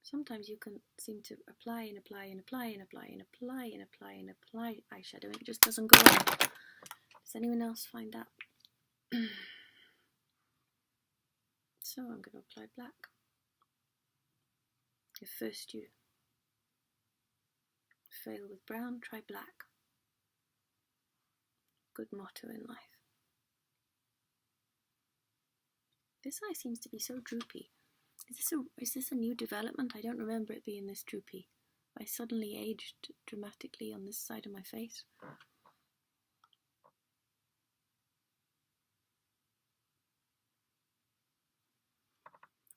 Sometimes you can seem to apply and apply and apply and apply and apply and apply and apply eyeshadow and it just doesn't go on. Does anyone else find that? So I'm going to apply black. If first you fail with brown, try black. Good motto in life. This eye seems to be so droopy. Is this a new development? I don't remember it being this droopy. I suddenly aged dramatically on this side of my face.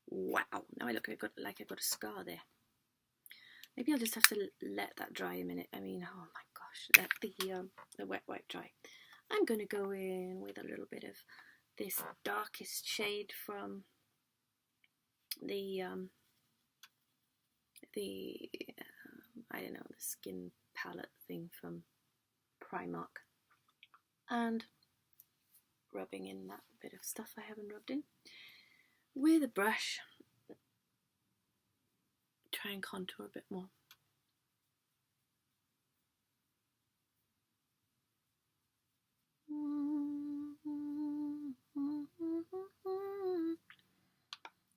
Wow, now I look like I've got a scar there. Maybe I'll just have to let that dry a minute. I mean, oh my gosh, let the wet wipe dry. I'm going to go in with a little bit of this darkest shade from the I don't know, the skin palette thing from Primark, and rubbing in that bit of stuff I haven't rubbed in with a brush. Try and contour a bit more.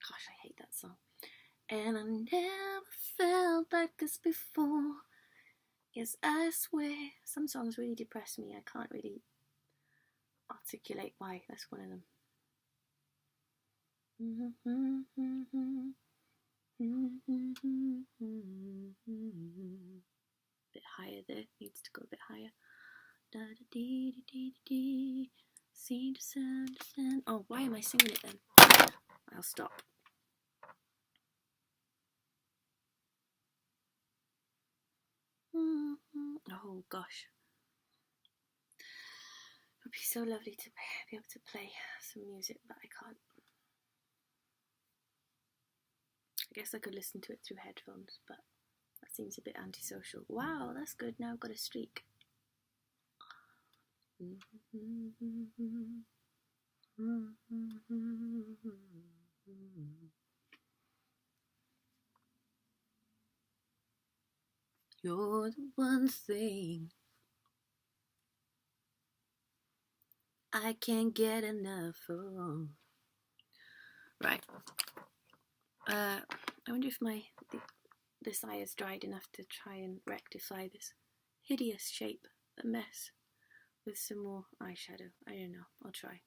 Gosh, I hate that song. And I never felt like this before. Yes, I swear. Some songs really depress me. I can't really articulate why. That's one of them. Bit higher there. Needs to go a bit higher. Da da dee dee dee dee. See the sound. Oh, why am I singing it then? I'll stop. Oh gosh. It would be so lovely to be able to play some music, but I can't. I guess I could listen to it through headphones, but that seems a bit antisocial. Wow, that's good. Now I've got a streak. You're the one thing I can't get enough of. Right. I wonder if this eye is dried enough to try and rectify this hideous shape, a mess, with some more eyeshadow. I don't know. I'll try.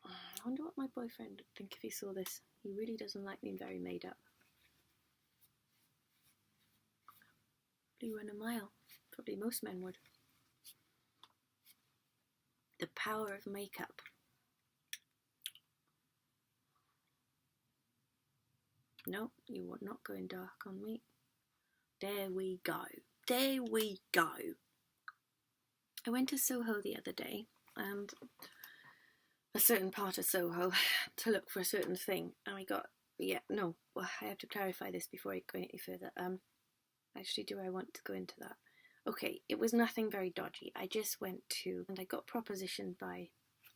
I wonder what my boyfriend would think if he saw this. He really doesn't like being very made up. Probably run a mile. Probably most men would. The power of makeup. No, you are not going dark on me. There we go. There we go. I went to Soho the other day, and a certain part of Soho, to look for a certain thing, and I got, I have to clarify this before I go any further. Actually, do I want to go into that? Okay, it was nothing very dodgy. I just went to, and I got propositioned by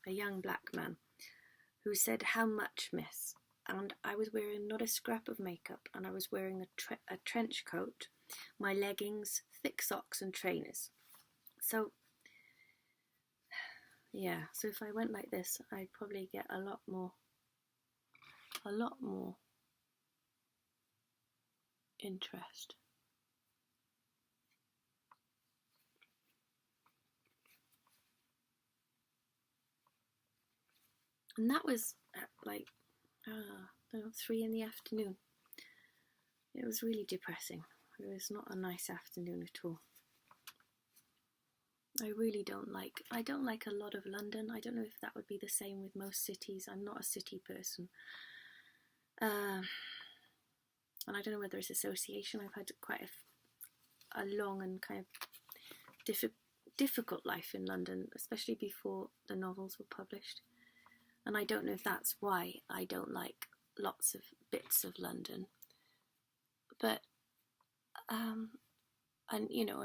a young black man who said, "How much, miss?" And I was wearing not a scrap of makeup, and I was wearing a trench coat, my leggings, thick socks and trainers. So, yeah, so if I went like this, I'd probably get a lot more interest. And that was at like, 3 in the afternoon. It was really depressing. It was not a nice afternoon at all. I don't like a lot of London. I don't know if that would be the same with most cities. I'm not a city person. And I don't know whether it's association. I've had quite a long and kind of difficult life in London, especially before the novels were published. And I don't know if that's why I don't like lots of bits of London. But, and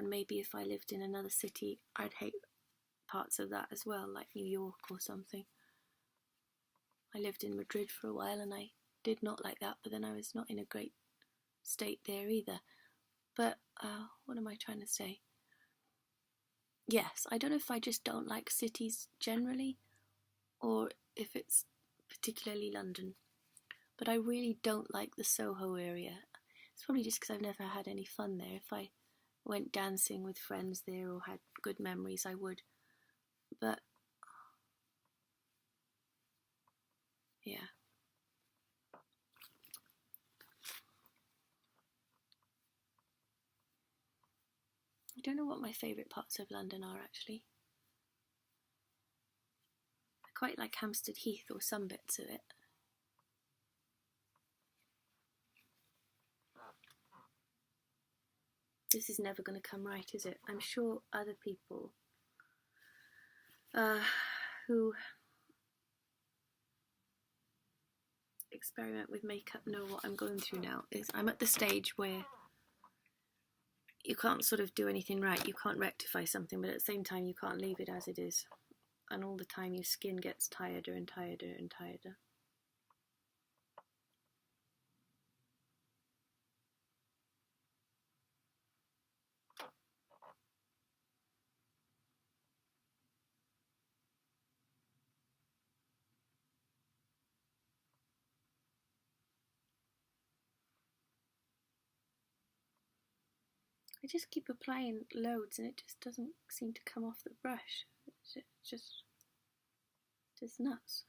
maybe if I lived in another city, I'd hate parts of that as well, like New York or something. I lived in Madrid for a while and I did not like that, but then I was not in a great state there either. But, what am I trying to say? Yes, I don't know if I just don't like cities generally, or if it's particularly London. But I really don't like the Soho area. It's probably just because I've never had any fun there. If I went dancing with friends there or had good memories, I would. But, yeah. I don't know what my favourite parts of London are, actually. I quite like Hampstead Heath, or some bits of it. This is never going to come right, is it? I'm sure other people who experiment with makeup know what I'm going through now. I'm at the stage where you can't sort of do anything right. You can't rectify something, but at the same time you can't leave it as it is. And all the time your skin gets tireder and tireder and tireder. I just keep applying loads and it just doesn't seem to come off the brush. It's just nuts.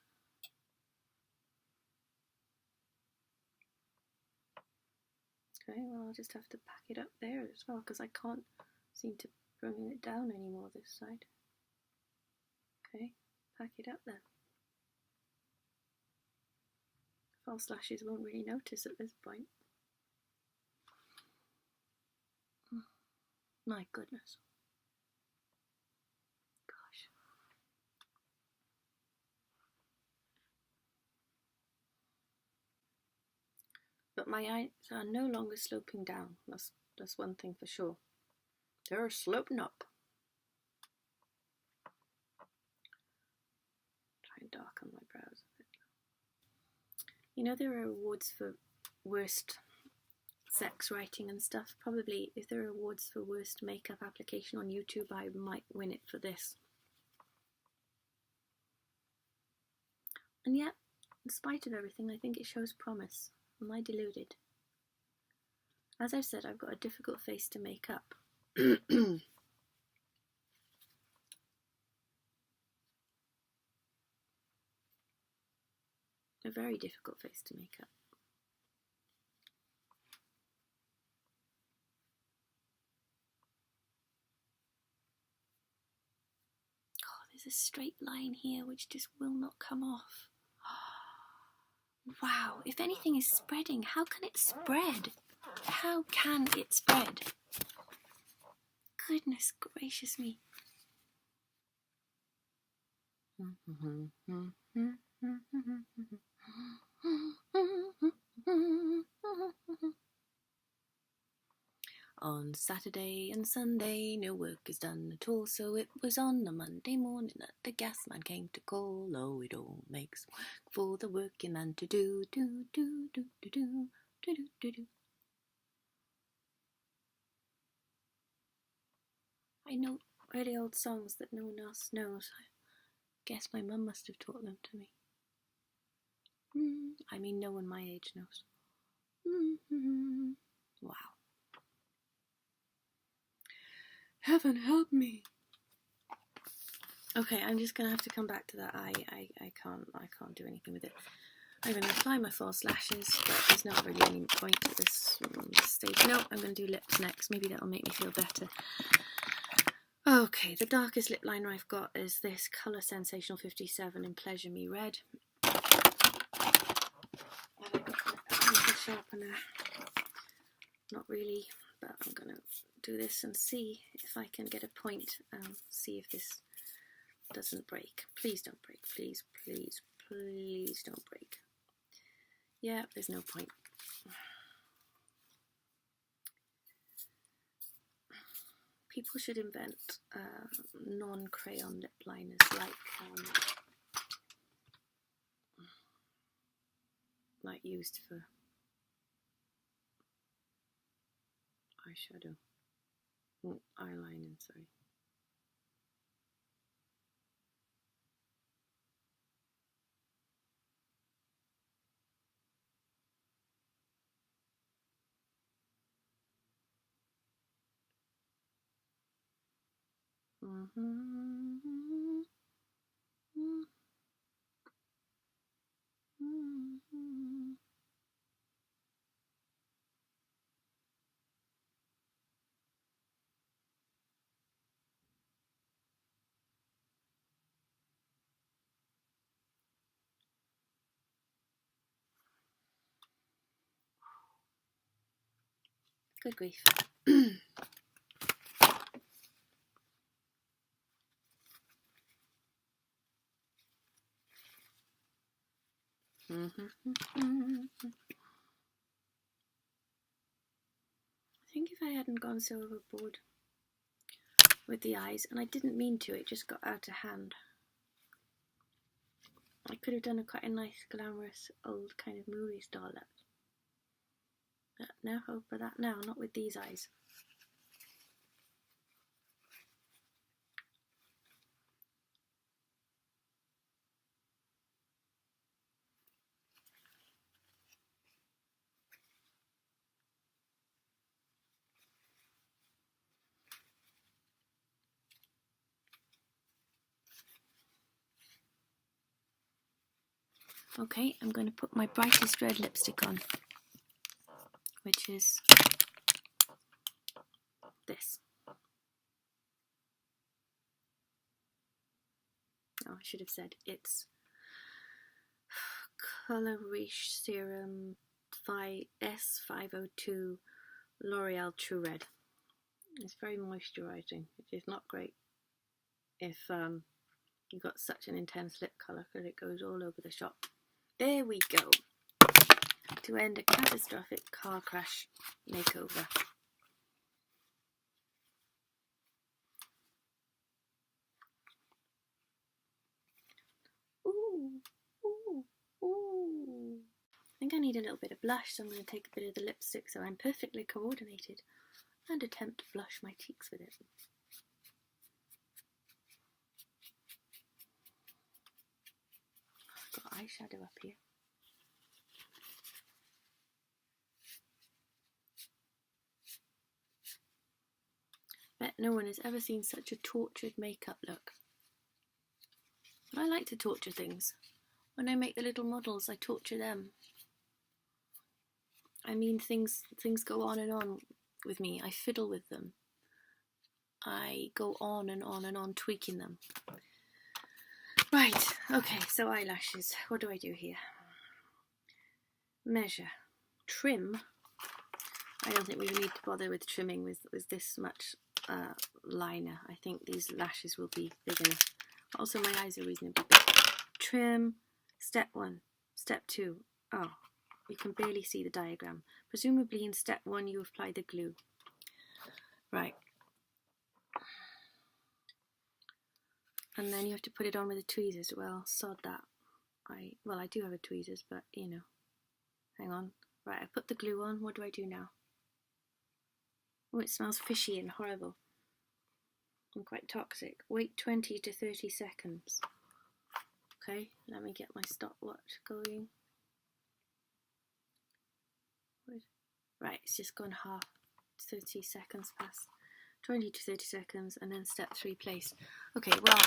Okay, well I'll just have to pack it up there as well because I can't seem to bring it down anymore this side. Okay, pack it up then. False lashes won't really notice at this point. My goodness. Gosh. But my eyes are no longer sloping down. That's one thing for sure. They're sloping up. Try and darken my brows a bit. You know, there are awards for worst sex writing and stuff. Probably if there are awards for worst makeup application on YouTube, I might win it for this. And yet, in spite of everything, I think it shows promise. Am I deluded? As I've said, I've got a difficult face to make up. A very difficult face to make up. Oh, there's a straight line here which just will not come off. Wow, if anything is spreading, how can it spread? How can it spread? Goodness gracious me. On Saturday and Sunday no work is done at all, so it was on a Monday morning that the gas man came to call. Oh, it all makes work for the working man to do, do, do, do, do, do, do, do, do, do. I know really old songs that no one else knows. I guess my mum must have taught them to me. I mean, no one my age knows. Wow. Heaven help me. Okay, I'm just gonna have to come back to that eye. I can't do anything with it. I'm gonna apply my false lashes, but there's not really any point at this stage. No, I'm gonna do lips next. Maybe that'll make me feel better. Okay, the darkest lip liner I've got is this Colour Sensational 57 in Pleasure Me Red. And I got a pencil sharpener. Not really, but I'm gonna do this and see if I can get a point and see if this doesn't break. Please don't break. Please, please, please don't break. Yeah, there's no point. People should invent non-crayon lip liners like used for eyeshadow. Eyelining, sorry. Good grief. I think if I hadn't gone so overboard with the eyes, and I didn't mean to, it just got out of hand. I could have done quite a nice, glamorous, old kind of movie star lip. But no hope for that now, not with these eyes. Okay, I'm going to put my brightest red lipstick on, which is this. Oh, I should have said it's Colour Riche Serum S502 L'Oreal True Red. It's very moisturising, which is not great if you've got such an intense lip colour, because it goes all over the shop. There we go. to end a catastrophic car crash makeover. Ooh, ooh, ooh. I think I need a little bit of blush, so I'm going to take a bit of the lipstick so I'm perfectly coordinated and attempt to blush my cheeks with it. I've got eyeshadow up here. Bet no one has ever seen such a tortured makeup look. I like to torture things. When I make the little models, I torture them. I mean, things go on and on with me. I fiddle with them. I go on and on and on tweaking them. Right, okay, so eyelashes. What do I do here? Measure. Trim. I don't think we need to bother with trimming with this much liner. I think these lashes will be big enough. Also, my eyes are reasonably big. Trim. Step 1. Step 2. Oh, you can barely see the diagram. Presumably in step 1 you apply the glue. Right. And then you have to put it on with the tweezers. Well, sod that. I do have a tweezers, but you know. Hang on. Right, I put the glue on. What do I do now? Oh, it smells fishy and horrible. And quite toxic. Wait 20 to 30 seconds. Okay, let me get my stopwatch going. Right, it's just gone half. 30 seconds past. 20 to 30 seconds, and then step 3, place. Okay, well,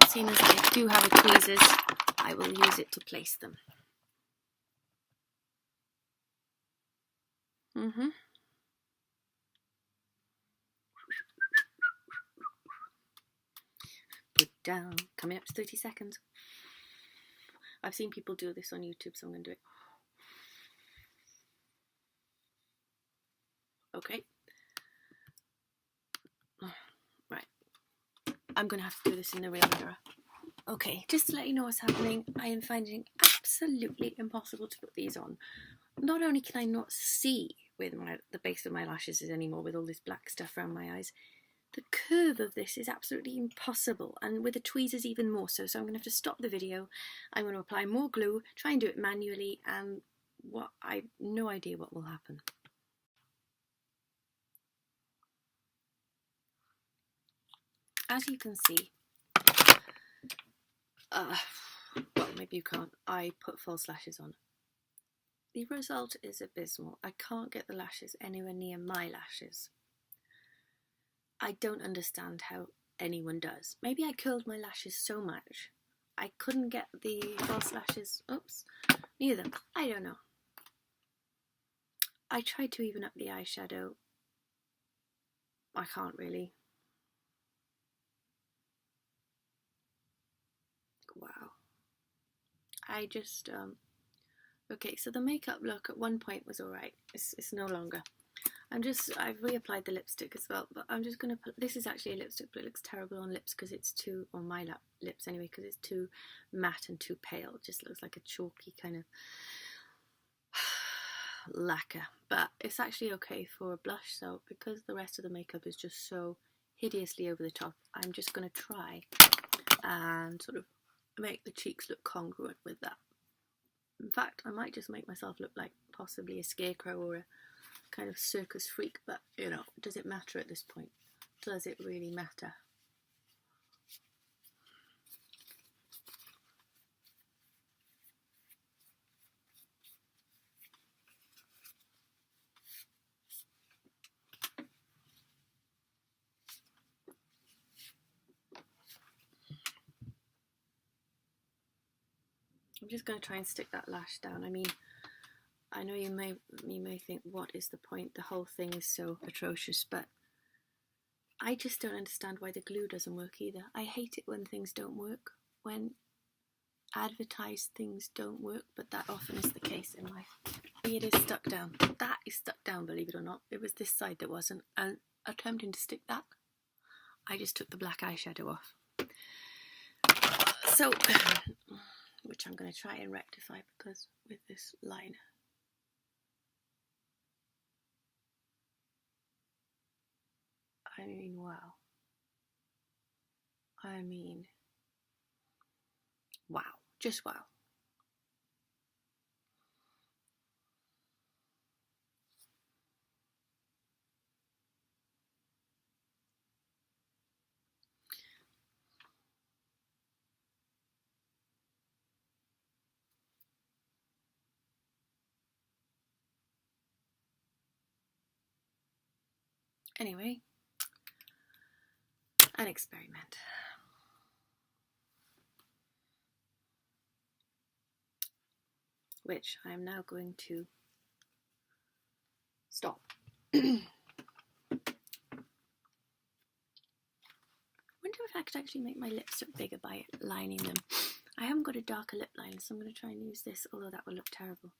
seeing as I do have a tweezers, I will use it to place them. Put down, coming up to 30 seconds. I've seen people do this on YouTube, so I'm going to do it. Okay. Right. I'm going to have to do this in the real mirror. Okay, just to let you know what's happening, I am finding it absolutely impossible to put these on. Not only can I not see where the base of my lashes is anymore with all this black stuff around my eyes, the curve of this is absolutely impossible, and with the tweezers even more so. So I'm going to have to stop the video. I'm going to apply more glue, try and do it manually, and I have no idea what will happen. As you can see, well, maybe you can't, I put false lashes on. The result is abysmal. I can't get the lashes anywhere near my lashes. I don't understand how anyone does. Maybe I curled my lashes so much I couldn't get the false lashes, near them. I don't know. I tried to even up the eyeshadow. I can't really. Wow. I just, okay, so the makeup look at one point was alright. It's no longer. I've reapplied the lipstick as well, but I'm just going to put, this is actually a lipstick, but it looks terrible on lips because it's too, on my lips anyway, because it's too matte and too pale. It just looks like a chalky kind of lacquer, but it's actually okay for a blush. So because the rest of the makeup is just so hideously over the top, I'm just going to try and sort of make the cheeks look congruent with that. In fact, I might just make myself look like possibly a scarecrow or a kind of circus freak, but you know, does it matter at this point? Does it really matter? I'm just going to try and stick that lash down. I mean, I know you may think, what is the point? The whole thing is so atrocious, but I just don't understand why the glue doesn't work either. I hate it when things don't work, when advertised things don't work, but that often is the case in life. It is stuck down. That is stuck down, believe it or not. It was this side that wasn't. And attempting to stick that, I just took the black eyeshadow off. So, which I'm going to try and rectify, because with this liner, I mean, wow. I mean, wow. Just wow. Anyway, an experiment. Which I am now going to stop. Wonder if I could actually make my lips look bigger by lining them. I haven't got a darker lip liner, so I'm going to try and use this, although that will look terrible.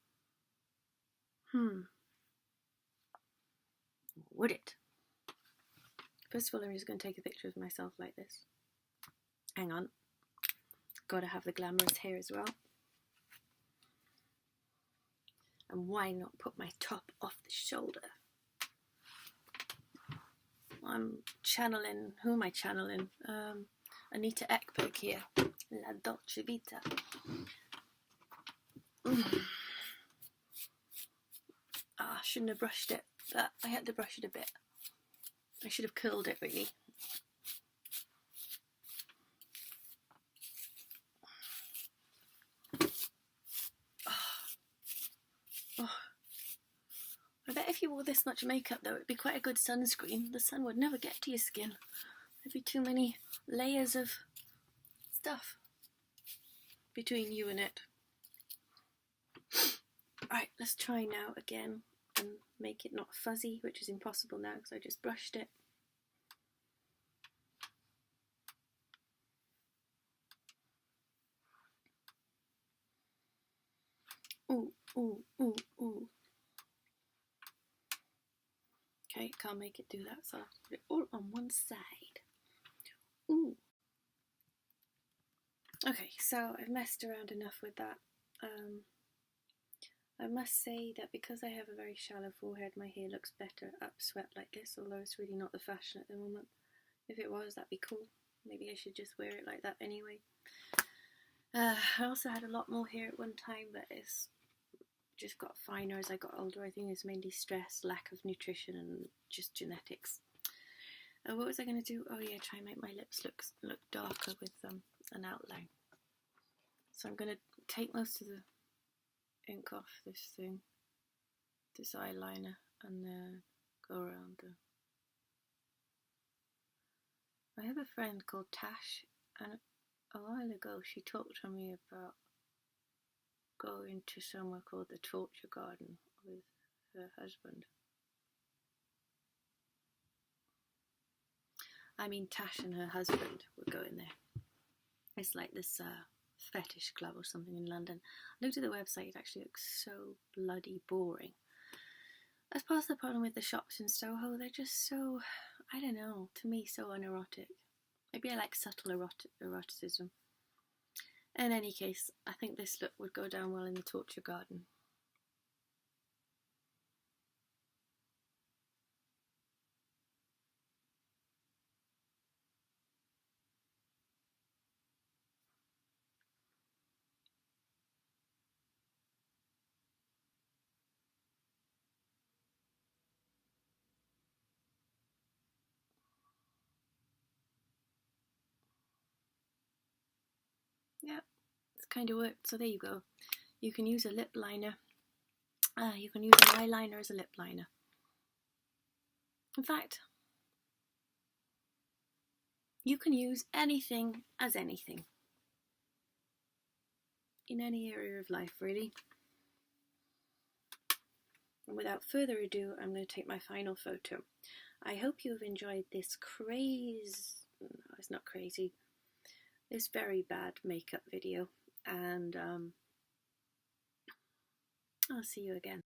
Would it? First of all, I'm just going to take a picture of myself like this. Hang on. Gotta have the glamorous hair as well. And why not put my top off the shoulder? I'm channeling, who am I channeling? Anita Ekberg here, La Dolce Vita. I shouldn't have brushed it, but I had to brush it a bit. I should have curled it really. I bet if you wore this much makeup though, it'd be quite a good sunscreen. The sun would never get to your skin. There'd be too many layers of stuff between you and it. Right, let's try now again and make it not fuzzy, which is impossible now because I just brushed it. Ooh, ooh, ooh, ooh. Okay, can't make it do that, so I'll have to put it all on one side. Ooh. Okay, so I've messed around enough with that. I must say that because I have a very shallow forehead, my hair looks better upswept like this, although it's really not the fashion at the moment. If it was, that'd be cool. Maybe I should just wear it like that anyway. I also had a lot more hair at one time, but it's just got finer as I got older. I think it's mainly stress, lack of nutrition, and just genetics. What was I going to do? Oh yeah, try and make my lips look darker with an outline. So I'm going to take most of the ink off this thing, this eyeliner, and then go around the... I have a friend called Tash, and a while ago she talked to me about going to somewhere called the Torture Garden with her husband. I mean, Tash and her husband were going there. It's like this fetish club or something in London. I looked at the website, it actually looks so bloody boring. That's part of the problem with the shops in Soho. They're just so, I don't know, to me so unerotic. Maybe I like subtle eroticism. In any case, I think this look would go down well in the Torture Garden. Yeah, it's kind of worked. So there you go. You can use a lip liner. You can use an eyeliner as a lip liner. In fact, you can use anything as anything. In any area of life, really. And without further ado, I'm going to take my final photo. I hope you have enjoyed this it's not crazy, this very bad makeup video, and I'll see you again.